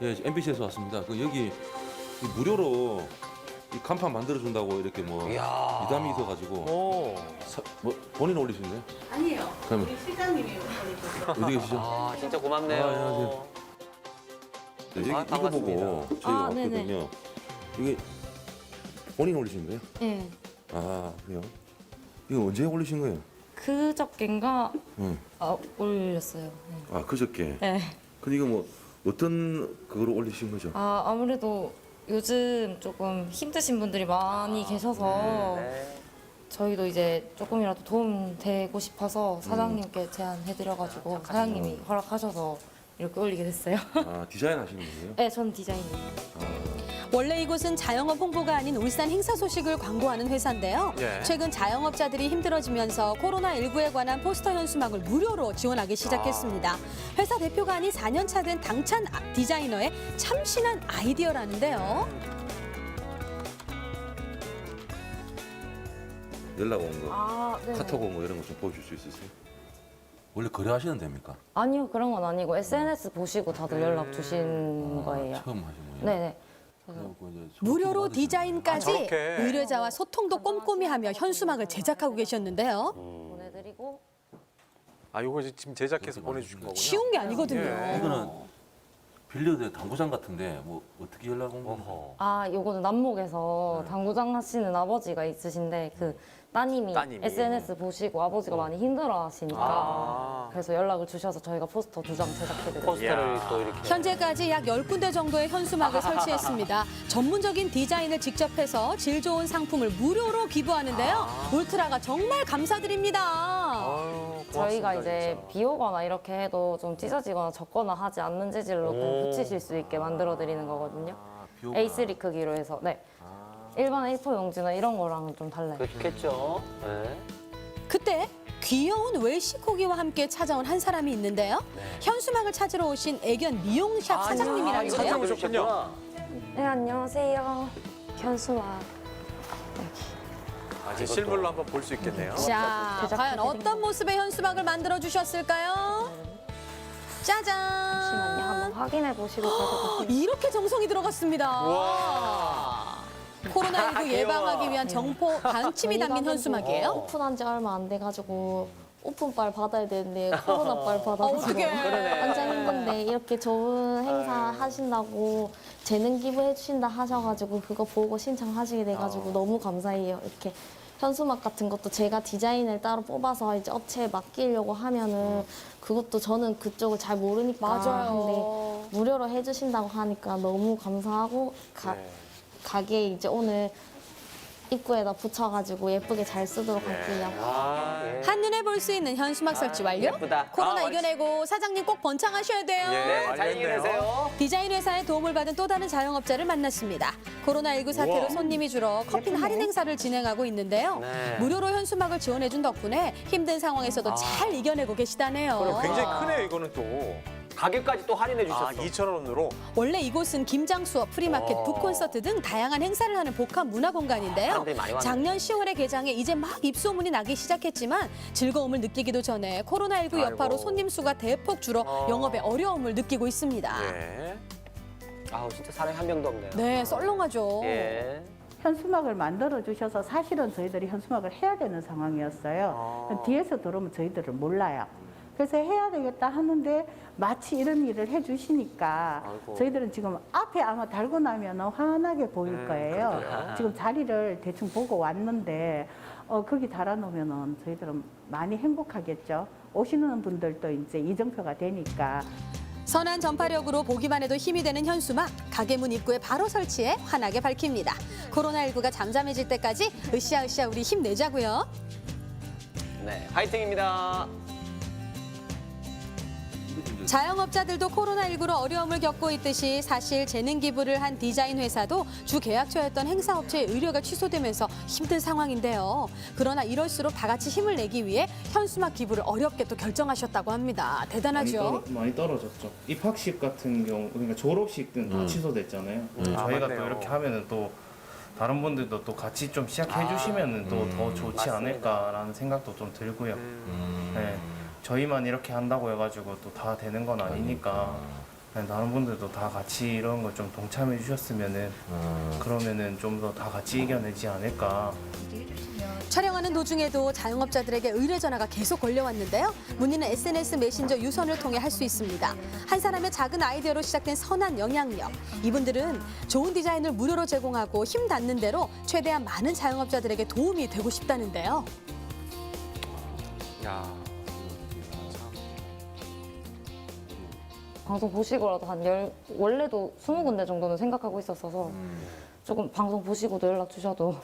예, MBC에서 왔습니다. 여기 무료로 이 간판 만들어준다고 이렇게 뭐 미담이 있어가지고 본인 올리신 거예요? 아니에요. 그러면 우리 실장님이 어디 계시죠? 진짜 고맙네요. 안녕하세요. 네, 이거 보고 저희가 왔거든요. 이게 본인 올리신 거예요? 네. 그래요? 이거 언제 올리신 거예요? 그저께인가 응. 올렸어요. 네. 그저께? 네. 근데 이거 뭐 어떤 그거로 올리신 거죠? 아무래도 요즘 조금 힘드신 분들이 많이 계셔서 저희도 이제 조금이라도 도움 되고 싶어서 사장님께 제안해드려가지고 사장님이 허락하셔서 이렇게 올리게 됐어요. 디자인 하시는 거예요? 네, 전 디자인이에요. 원래 이곳은 자영업 홍보가 아닌 울산 행사 소식을 광고하는 회사인데요. 예. 최근 자영업자들이 힘들어지면서 코로나19에 관한 포스터 현수막을 무료로 지원하기 시작했습니다. 회사 대표가 아닌 4년 차 된 당찬 디자이너의 참신한 아이디어라는데요. 연락 온 거, 네. 카톡 온 거 이런 거 좀 보여줄 수 있으세요? 원래 거래하시는 데입니까? 아니요, 그런 건 아니고 SNS 보시고 다들 연락 주신 거예요. 처음 하신 거예요? 네네. 그래갖고 이제 무료로 받으시는 디자인까지 저렇게. 의뢰자와 소통도 꼼꼼히 하며 현수막을 제작하고 계셨는데요. 보내드리고 이거 지금 제작해서 보내주신 거군요. 쉬운 게 아니거든요. 예. 이거는 빌려드 당구장 같은데 뭐 어떻게 연락 온 거예요? 요거는 남목에서 당구장 하시는 아버지가 있으신데 그 따님이 SNS 보시고 아버지가 많이 힘들어 하시니까 그래서 연락을 주셔서 저희가 포스터 2장 제작해드렸어요. 포스터를 또 이렇게. 현재까지 약 10군데 정도의 현수막을 설치했습니다. 전문적인 디자인을 직접 해서 질 좋은 상품을 무료로 기부하는데요. 울트라가 정말 감사드립니다. 저희가 이제 비 오거나 이렇게 해도 좀 찢어지거나 젖거나 하지 않는 재질로 그냥 붙이실 수 있게 만들어 드리는 거거든요. A3 크기로 해서. 네. 일반 A4 용지나 이런 거랑은 좀 달라요. 그렇겠죠. 네. 그때 귀여운 외식 후기와 함께 찾아온 한 사람이 있는데요. 현수막을 찾으러 오신 애견 미용샵 사장님이라는데요. 찾아오셨군요. 네, 안녕하세요. 현수막. 이제 실물로 한번 볼 수 있겠네요. 자, 과연 어떤 모습의 현수막을 만들어 주셨을까요? 짜잔! 잠시만요. 한번 확인해 보시고 가져가세요. 이렇게 정성이 들어갔습니다. 와. 코로나19 예방하기 위한 정보 방침이 담긴 현수막이에요. 오픈한 지 얼마 안 돼가지고 오픈빨 받아야 되는데 코로나빨 받아가지고 어떡해. 완전 힘든데 이렇게 좋은 행사 하신다고 재능 기부해 주신다 하셔가지고 그거 보고 신청하시게 돼가지고 너무 감사해요. 이렇게 현수막 같은 것도 제가 디자인을 따로 뽑아서 이제 업체에 맡기려고 하면은 그것도 저는 그쪽을 잘 모르니까 맞아요. 근데 무료로 해주신다고 하니까 너무 감사하고 가게에 이제 오늘 입구에다 붙여가지고 예쁘게 잘 쓰도록 할게요. 한눈에 볼 수 있는 현수막 설치 완료. 예쁘다. 코로나 이겨내고 사장님 꼭 번창하셔야 돼요. 네, 잘 이겨내세요. 디자인 회사의 도움을 받은 또 다른 자영업자를 만났습니다. 코로나19 사태로 손님이 줄어 커피 할인 행사를 진행하고 있는데요. 네. 무료로 현수막을 지원해준 덕분에 힘든 상황에서도 잘 이겨내고 계시다네요. 굉장히 크네요, 이거는 또. 가격까지 또 할인해 주셨어. 2,000원으로. 원래 이곳은 김장 수업, 프리마켓, 북콘서트 등 다양한 행사를 하는 복합 문화 공간인데요. 사람들이 많이 왔네. 작년 10월에 개장해 이제 막 입소문이 나기 시작했지만 즐거움을 느끼기도 전에 코로나19 여파로 손님 수가 대폭 줄어 영업에 어려움을 느끼고 있습니다. 예. 아우 진짜 사람이 한 명도 없네요. 네, 썰렁하죠. 예. 현수막을 만들어 주셔서 사실은 저희들이 현수막을 해야 되는 상황이었어요. 뒤에서 들어오면 저희들을 몰라요. 그래서 해야 되겠다 하는데 마치 이런 일을 해주시니까 저희들은 지금 앞에 아마 달고 나면 환하게 보일 거예요. 그렇구나. 지금 자리를 대충 보고 왔는데 거기 달아놓으면 저희들은 많이 행복하겠죠. 오시는 분들도 이제 이정표가 되니까. 선한 전파력으로 보기만 해도 힘이 되는 현수막, 가게 문 입구에 바로 설치해 환하게 밝힙니다. 코로나19가 잠잠해질 때까지 으쌰으쌰 우리 힘내자고요. 네, 화이팅입니다. 자영업자들도 코로나19로 어려움을 겪고 있듯이 사실 재능 기부를 한 디자인 회사도 주 계약처였던 행사업체의 의뢰가 취소되면서 힘든 상황인데요. 그러나 이럴수록 다 같이 힘을 내기 위해 현수막 기부를 어렵게 또 결정하셨다고 합니다. 대단하죠? 많이 떨어졌죠. 입학식 같은 경우, 그러니까 졸업식은 다 취소됐잖아요. 저희가 맞네요. 또 이렇게 하면은 또 다른 분들도 또 같이 좀 시작해 주시면은 또 더 좋지 맞습니다. 않을까라는 생각도 좀 들고요. 네. 저희만 이렇게 한다고 해가지고 또 다 되는 건 아니니까 네, 다른 분들도 다 같이 이런 거 좀 동참해 주셨으면은 그러면은 좀 더 다 같이 이겨내지 않을까. 촬영하는 도중에도 자영업자들에게 의뢰 전화가 계속 걸려왔는데요. 문의는 SNS 메신저 유선을 통해 할 수 있습니다. 한 사람의 작은 아이디어로 시작된 선한 영향력. 이분들은 좋은 디자인을 무료로 제공하고 힘 닿는 대로 최대한 많은 자영업자들에게 도움이 되고 싶다는데요. 야. 방송 보시고라도 원래도 20군데 정도는 생각하고 있었어서 조금 방송 보시고도 연락 주셔도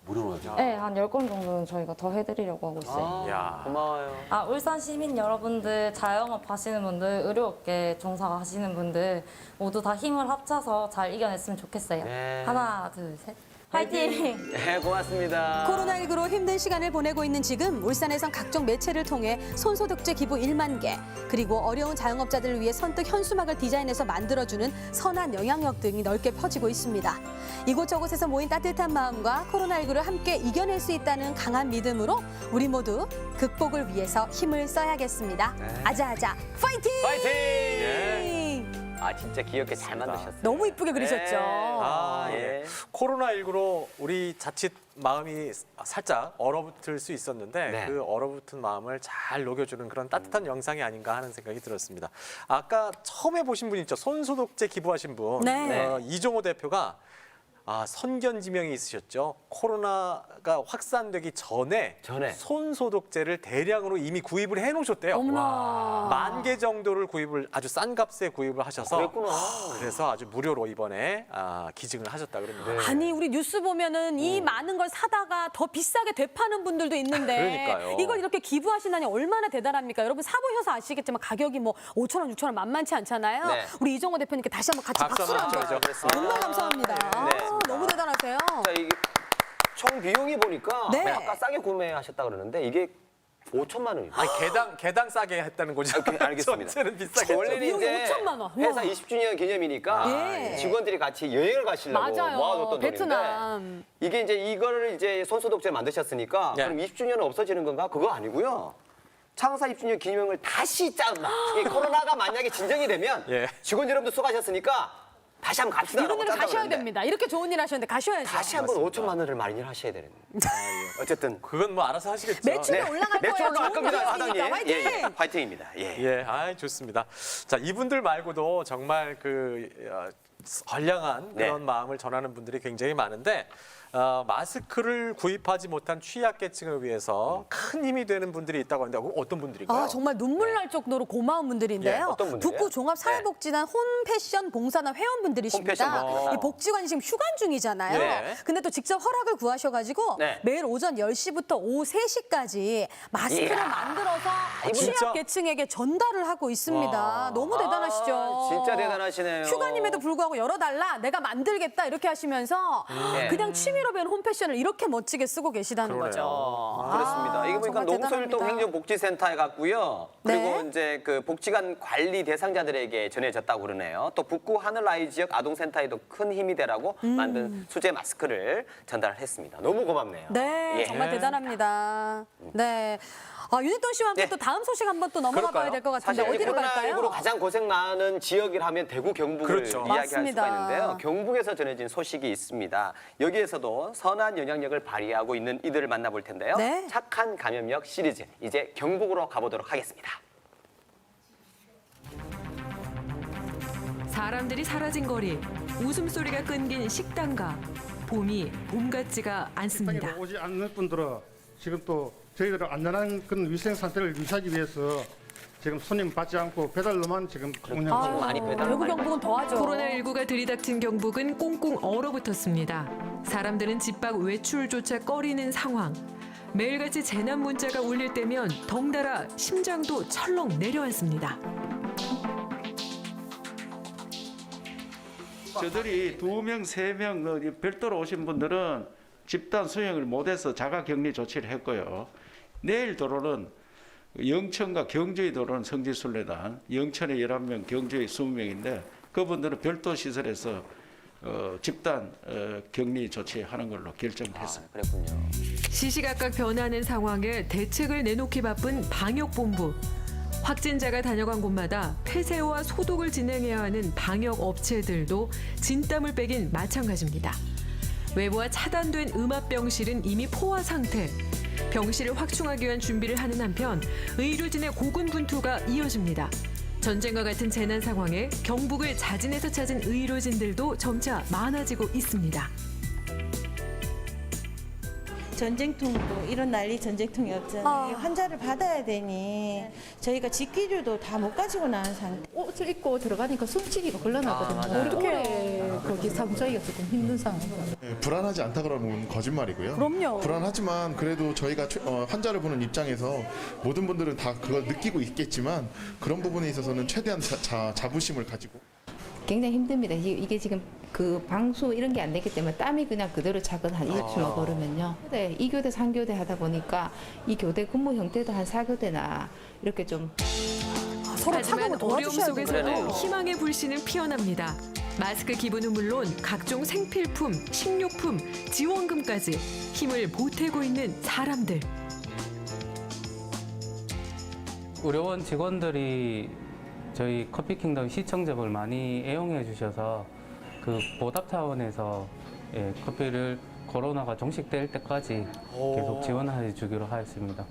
무료로 하죠. 네, 한 10건 정도는 저희가 더 해드리려고 하고 있어요. 야. 고마워요. 울산 시민 여러분들, 자영업 하시는 분들, 의료업계 종사하시는 분들 모두 다 힘을 합쳐서 잘 이겨냈으면 좋겠어요. 네. 하나, 둘, 셋. 화이팅! 네, 고맙습니다. 코로나19로 힘든 시간을 보내고 있는 지금 울산에선 각종 매체를 통해 손소독제 기부 1만 개, 그리고 어려운 자영업자들을 위해 선뜻 현수막을 디자인해서 만들어주는 선한 영향력 등이 넓게 퍼지고 있습니다. 이곳저곳에서 모인 따뜻한 마음과 코로나19를 함께 이겨낼 수 있다는 강한 믿음으로 우리 모두 극복을 위해서 힘을 써야겠습니다. 아자아자 파이팅! 파이팅! 예. 아 진짜 귀엽게 잘 만드셨어요. 너무 이쁘게 그리셨죠? 아, 예. 예. 코로나19로 우리 자칫 마음이 살짝 얼어붙을 수 있었는데 네. 그 얼어붙은 마음을 잘 녹여주는 그런 따뜻한 영상이 아닌가 하는 생각이 들었습니다. 아까 처음에 보신 분 있죠? 손소독제 기부하신 분. 네. 이종호 대표가 선견지명이 있으셨죠. 코로나가 확산되기 전에 손소독제를 대량으로 이미 구입을 해놓으셨대요. 어머나. 10,000개 정도를 구입을 아주 싼 값에 구입을 하셔서 그랬구나. 그래서 아주 무료로 이번에 기증을 하셨다 그럽니다. 아니 우리 뉴스 보면은 이 많은 걸 사다가 더 비싸게 되파는 분들도 있는데 그러니까요. 이걸 이렇게 기부하신다니 얼마나 대단합니까? 여러분 사보셔서 아시겠지만 가격이 뭐 5,000원, 6,000원 만만치 않잖아요. 네. 우리 이정호 대표님께 다시 한번 같이 박수 박수를 한번 한번. 쳐야죠. 정말 감사합니다. 네. 너무 대단하세요. 자, 이게 총 비용이 보니까 네. 아까 싸게 구매하셨다 그러는데 이게 5천만 원이에요. 아니 개당 싸게 했다는 거죠. 알겠습니다. 전체는 비싸게. 원래는 비용이 이제 5천만 원. 회사 와. 20주년 기념이니까 예. 직원들이 같이 여행을 가시려고 맞아요. 모아뒀던 베트남. 돈인데 이게 이제 이거를 이제 손소독제 만드셨으니까 네. 그럼 20주년은 없어지는 건가? 그거 아니고요. 창사 20주년 기념을 다시 짠다. 이 코로나가 만약에 진정이 되면 예. 직원 여러분들 수고하셨으니까 다시 한번 갑시다. 이분들은 가셔야 됩니다. 이렇게 좋은 일 하셨는데 가셔야죠. 다시 한번 5천만 원을 마련을 하셔야 되는. 어쨌든 그건 뭐 알아서 하시겠죠. 매출이 올라갈 매출 거예요. 올라갈 좋은 겁니다, 일 사장님. 있으니까 화이팅! 예, 예. 화이팅입니다. 예. 예, 좋습니다. 자, 이분들 말고도 정말 선량한 그런 마음을 전하는 분들이 굉장히 많은데 마스크를 구입하지 못한 취약계층을 위해서 큰 힘이 되는 분들이 있다고 하는데 어떤 분들인가요? 정말 눈물 날 정도로 고마운 분들인데요. 예, 어떤 분들이에요? 북구 종합사회복지단 홈패션 봉사단 회원분들이십니다. 홈패션 봉사단. 이 복지관이 지금 휴관 중이잖아요. 네. 근데 또 직접 허락을 구하셔가지고 네. 매일 오전 10시부터 오후 3시까지 마스크를 이야. 만들어서 진짜? 취약계층에게 전달을 하고 있습니다. 와. 너무 대단하시죠. 진짜 대단하시네요. 휴관임에도 불구하고 열어달라, 내가 만들겠다 이렇게 하시면서 예. 그냥 취미로 배운 홈패션을 이렇게 멋지게 쓰고 계시다는 그러네요. 거죠. 그렇습니다. 이게 보니까 정말 농소일동 대단합니다. 행정복지센터에 갔고요. 그리고 네. 이제 그 복지관 관리 대상자들에게 전해졌다고 그러네요. 또 북구 하늘아이 지역 아동센터에도 큰 힘이 되라고 만든 수제 마스크를 전달했습니다. 너무 고맙네요. 네, 예. 정말 대단합니다. 네. 윤희돈 씨와 함께 네. 또 다음 소식 한번 또 넘어가 봐야 될 것 같은데 사실 어디로 코로나19로 갈까요? 가장 고생 많은 지역이라 하면 대구, 경북을 그렇죠. 이야기할 맞습니다. 수가 있는데요. 경북에서 전해진 소식이 있습니다. 여기에서도 선한 영향력을 발휘하고 있는 이들을 만나볼 텐데요. 네. 착한 감염력 시리즈, 이제 경북으로 가보도록 하겠습니다. 사람들이 사라진 거리, 웃음소리가 끊긴 식당가, 봄이 봄 같지가 않습니다. 식당에 오지 않는 분들은 지금 또 저희들은 안전한 그런 위생 상태를 유지하기 위해서 지금 손님 받지 않고 배달로만 지금 운영하고 있습니다. 대구 경북은 더하죠. 코로나19가 들이닥친 경북은 꽁꽁 얼어붙었습니다. 사람들은 집 밖 외출조차 꺼리는 상황. 매일같이 재난 문자가 울릴 때면 덩달아 심장도 철렁 내려앉습니다. 저들이 2명, 3명 별도로 오신 분들은 집단 수용을 못해서 자가격리 조치를 했고요. 내일 도로는 영천과 경주의 도로는 성지순례단, 영천에 11명, 경주에 20명인데 그분들은 별도 시설에서 집단 격리 조치하는 걸로 결정했습니다. 그랬군요. 시시각각 변하는 상황에 대책을 내놓기 바쁜 방역본부. 확진자가 다녀간 곳마다 폐쇄와 소독을 진행해야 하는 방역 업체들도 진땀을 빼긴 마찬가지입니다. 외부와 차단된 음압병실은 이미 포화 상태. 병실을 확충하기 위한 준비를 하는 한편 의료진의 고군분투가 이어집니다. 전쟁과 같은 재난 상황에 경북을 자진해서 찾은 의료진들도 점차 많아지고 있습니다. 전쟁통도 이런 난리 전쟁통이 없잖아요. 환자를 받아야 되니 저희가 직기류도 다 못 가지고 나온 상태. 옷을 입고 들어가니까 숨쉬기가 곤란하거든요. 오래 거기 상주하기가 조금 힘든 상황입니다. 네, 불안하지 않다 그러면 거짓말이고요. 그럼요. 불안하지만 그래도 저희가 환자를 보는 입장에서 모든 분들은 다 그걸 느끼고 있겠지만 그런 부분에 있어서는 최대한 자부심을 가지고. 굉장히 힘듭니다. 이게 지금 그 방수 이런 게 안 되기 때문에 땀이 그냥 그대로 차거나 한 일주일 걸으면요. 네, 2교대, 3교대 하다 보니까 이 교대 근무 형태도 한 4교대나 이렇게 좀 서로 하지만 차고 어려움 도와주셔야 속에서도 되잖아요. 희망의 불씨는 피어납니다. 마스크 기부는 물론 각종 생필품, 식료품, 지원금까지 힘을 보태고 있는 사람들. 의료원 직원들이 저희 커피킹덤 시청자분을 많이 애용해 주셔서 그 보답 차원에서 커피를 코로나가 종식될 때까지 계속 지원해 주기로 하였습니다.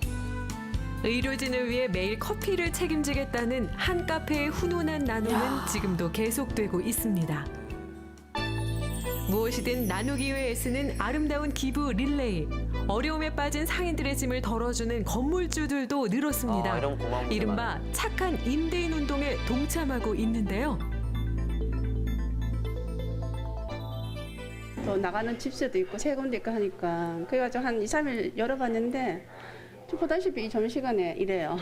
의료진을 위해 매일 커피를 책임지겠다는 한 카페의 훈훈한 나눔은 지금도 계속되고 있습니다. 무엇이든 나누기 위해 애쓰는 아름다운 기부 릴레이. 어려움에 빠진 상인들의 짐을 덜어주는 건물주들도 늘었습니다. 이런 고마운 분들 이른바 착한 임대인 운동에 동참하고 있는데요. 또 나가는 집세도 있고 세금도 있고 하니까 그래가지고 한 2, 3일 열어봤는데 보다시피 이 점심시간에 이래요.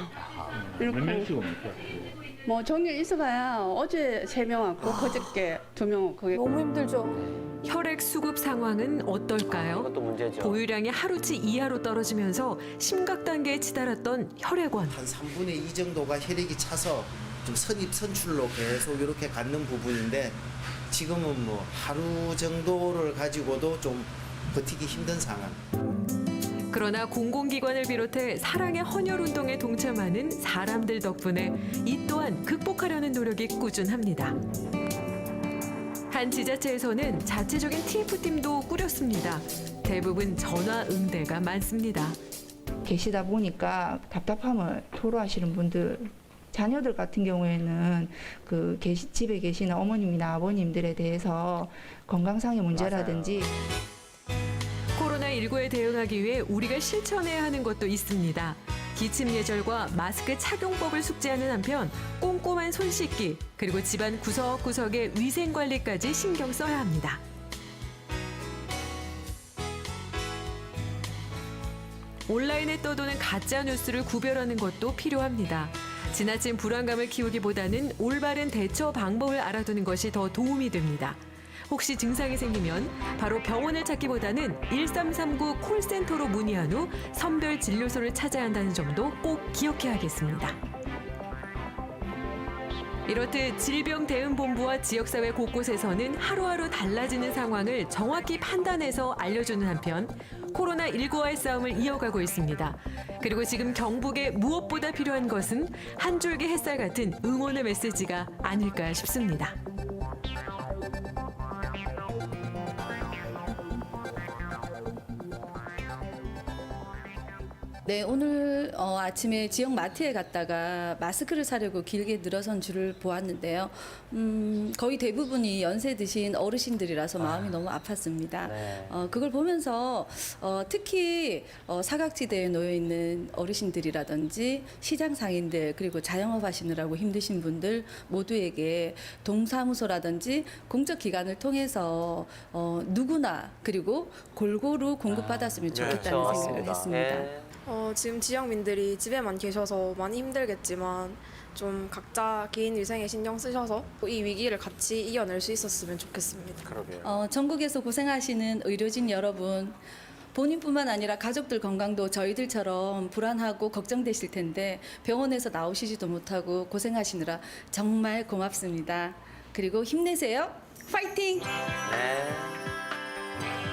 몇 명씩 옵니까? 뭐 정일 있어봐야 어제 3명 왔고 그저께 2명 거기. 너무 힘들죠. 혈액 수급 상황은 어떨까요? 이것도 문제죠. 보유량이 하루치 이하로 떨어지면서 심각 단계에 치달았던 혈액원. 한 3분의 2 정도가 혈액이 차서 좀 선입선출로 계속 이렇게 갖는 부분인데 지금은 뭐 하루 정도를 가지고도 좀 버티기 힘든 상황. 그러나 공공기관을 비롯해 사랑의 헌혈 운동에 동참하는 사람들 덕분에 이 또한 극복하려는 노력이 꾸준합니다. 한 지자체에서는 자체적인 TF팀도 꾸렸습니다. 대부분 전화 응대가 많습니다. 계시다 보니까 답답함을 토로하시는 분들, 자녀들 같은 경우에는 그 집에 계시는 어머님이나 아버님들에 대해서 건강상의 문제라든지 코로나19에 대응하기 위해 우리가 실천해야 하는 것도 있습니다. 기침 예절과 마스크 착용법을 숙지하는 한편 꼼꼼한 손 씻기 그리고 집안 구석구석의 위생 관리까지 신경 써야 합니다. 온라인에 떠도는 가짜 뉴스를 구별하는 것도 필요합니다. 지나친 불안감을 키우기보다는 올바른 대처 방법을 알아두는 것이 더 도움이 됩니다. 혹시 증상이 생기면 바로 병원을 찾기보다는 1339 콜센터로 문의한 후 선별 진료소를 찾아야 한다는 점도 꼭 기억해야겠습니다. 이렇듯 질병대응본부와 지역사회 곳곳에서는 하루하루 달라지는 상황을 정확히 판단해서 알려주는 한편 코로나19와의 싸움을 이어가고 있습니다. 그리고 지금 경북에 무엇보다 필요한 것은 한 줄기 햇살 같은 응원의 메시지가 아닐까 싶습니다. 네, 오늘 아침에 지역 마트에 갔다가 마스크를 사려고 길게 늘어선 줄을 보았는데요. 거의 대부분이 연세 드신 어르신들이라서 마음이 너무 아팠습니다. 네. 그걸 보면서 특히 사각지대에 놓여 있는 어르신들이라든지 시장 상인들 그리고 자영업 하시느라고 힘드신 분들 모두에게 동사무소라든지 공적 기관을 통해서 누구나 그리고 골고루 공급받았으면 좋겠다는 그렇죠. 생각을 했습니다. 예. 지금 지역민들이 집에만 계셔서 많이 힘들겠지만 좀 각자 개인 위생에 신경 쓰셔서 이 위기를 같이 이겨낼 수 있었으면 좋겠습니다. 그러게요. 전국에서 고생하시는 의료진 여러분, 본인뿐만 아니라 가족들 건강도 저희들처럼 불안하고 걱정되실 텐데 병원에서 나오시지도 못하고 고생하시느라 정말 고맙습니다. 그리고 힘내세요. 파이팅!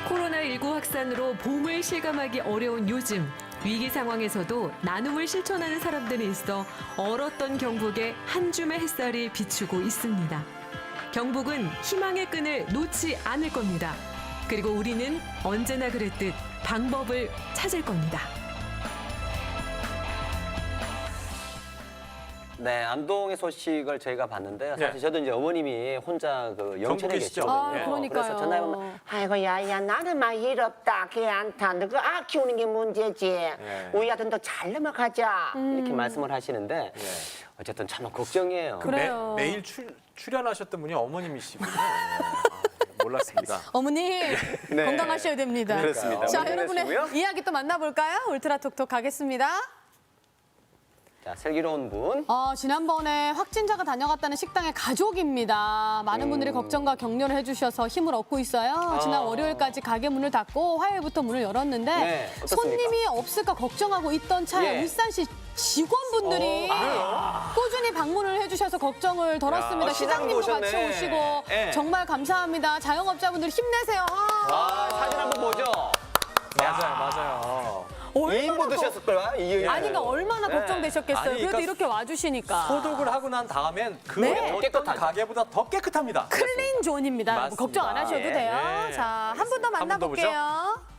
코로나19 확산으로 봄을 실감하기 어려운 요즘. 위기 상황에서도 나눔을 실천하는 사람들이 있어 얼었던 경북에 한 줌의 햇살이 비추고 있습니다. 경북은 희망의 끈을 놓지 않을 겁니다. 그리고 우리는 언제나 그랬듯 방법을 찾을 겁니다. 네, 안동의 소식을 저희가 봤는데요. 사실 저도 이제 어머님이 혼자 그 영천에 경북이시죠? 계시거든요. 그러니까요. 그래서 전화해보면 아이고 야야 나는 막 일 없다 걔한테 너그 아 키우는 게 문제지 우리 아들 너잘 넘어가자 이렇게 말씀을 하시는데 어쨌든 참 걱정이에요. 매일 출연하셨던 분이 어머님이시군요. 몰랐습니다. 어머니 네. 건강하셔야 됩니다. 그렇습니다. 자, 어머니 여러분의 힘내시고요. 이야기 또 만나볼까요? 울트라 톡톡 가겠습니다. 자, 슬기로운 분. 지난번에 확진자가 다녀갔다는 식당의 가족입니다. 많은 분들이 걱정과 격려를 해주셔서 힘을 얻고 있어요. 지난 월요일까지 가게 문을 닫고 화요일부터 문을 열었는데 네, 어떻습니까? 손님이 없을까 걱정하고 있던 차에 예. 울산시 직원분들이 꾸준히 방문을 해주셔서 걱정을 덜었습니다. 야, 시장도 시장님도 같이 오셨네. 오시고 예. 정말 감사합니다. 자영업자분들 힘내세요. 사진 한번 보죠. 맞아요. 2인분 드셨을 거야. 아니, 그러니까 얼마나 걱정되셨겠어요. 아니, 그래도 그러니까 이렇게 와주시니까. 소독을 하고 난 다음엔 그 네. 어떤 가게보다 더 깨끗합니다. 클린 존입니다. 맞습니다. 걱정 안 하셔도 예. 돼요. 네. 자, 한 분 더 한분더 보죠. 만나볼게요.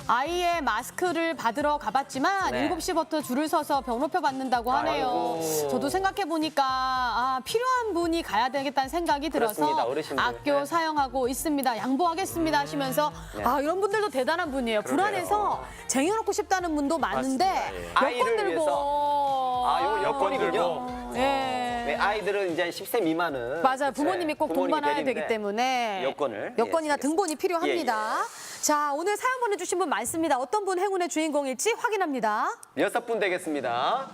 아이의 마스크를 받으러 가봤지만 네. 7시부터 줄을 서서 번호표 받는다고 하네요. 아이고. 저도 생각해보니까 필요한 분이 가야 되겠다는 생각이 들어서 그렇습니다. 어르신들. 아껴 네. 사용하고 있습니다. 양보하겠습니다 하시면서 네. 이런 분들도 대단한 분이에요. 불안해서 쟁여놓고 싶다는 분도 많은데 맞습니다. 예. 여권 아이를 들고 위해서. 요거 여권이군요. 예. 네, 아이들은 이제 10세 미만은 맞아요. 부모님이 꼭 부모님이 동반해야 되기 대리인데 때문에 여권이나 여권이나 예, 등본이 필요합니다. 자, 오늘 사연 보내주신 분 많습니다. 어떤 분 행운의 주인공일지 확인합니다. 6분 되겠습니다.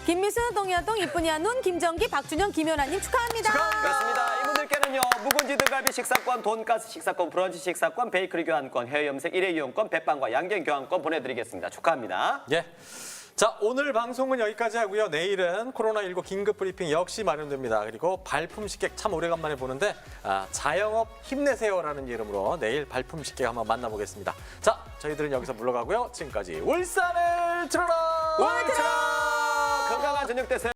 김미순, 동현동, 이쁜이 한눈, 김정기, 박준영, 김연아님 축하합니다. 그렇습니다. 이분들께는요, 묵은지 등갈비 식사권, 돈가스 식사권, 브런치 식사권, 베이커리 교환권, 해외 염색 1회 이용권, 백반과 양갱 교환권 보내드리겠습니다. 축하합니다. 예. 자, 오늘 방송은 여기까지 하고요. 내일은 코로나19 긴급 브리핑 역시 마련됩니다. 그리고 발품 식객 참 오래간만에 보는데 자영업 힘내세요라는 이름으로 내일 발품 식객 한번 만나보겠습니다. 자, 저희들은 여기서 물러가고요. 지금까지 울산을 틀어라! 울트라! 건강한 저녁 되세요.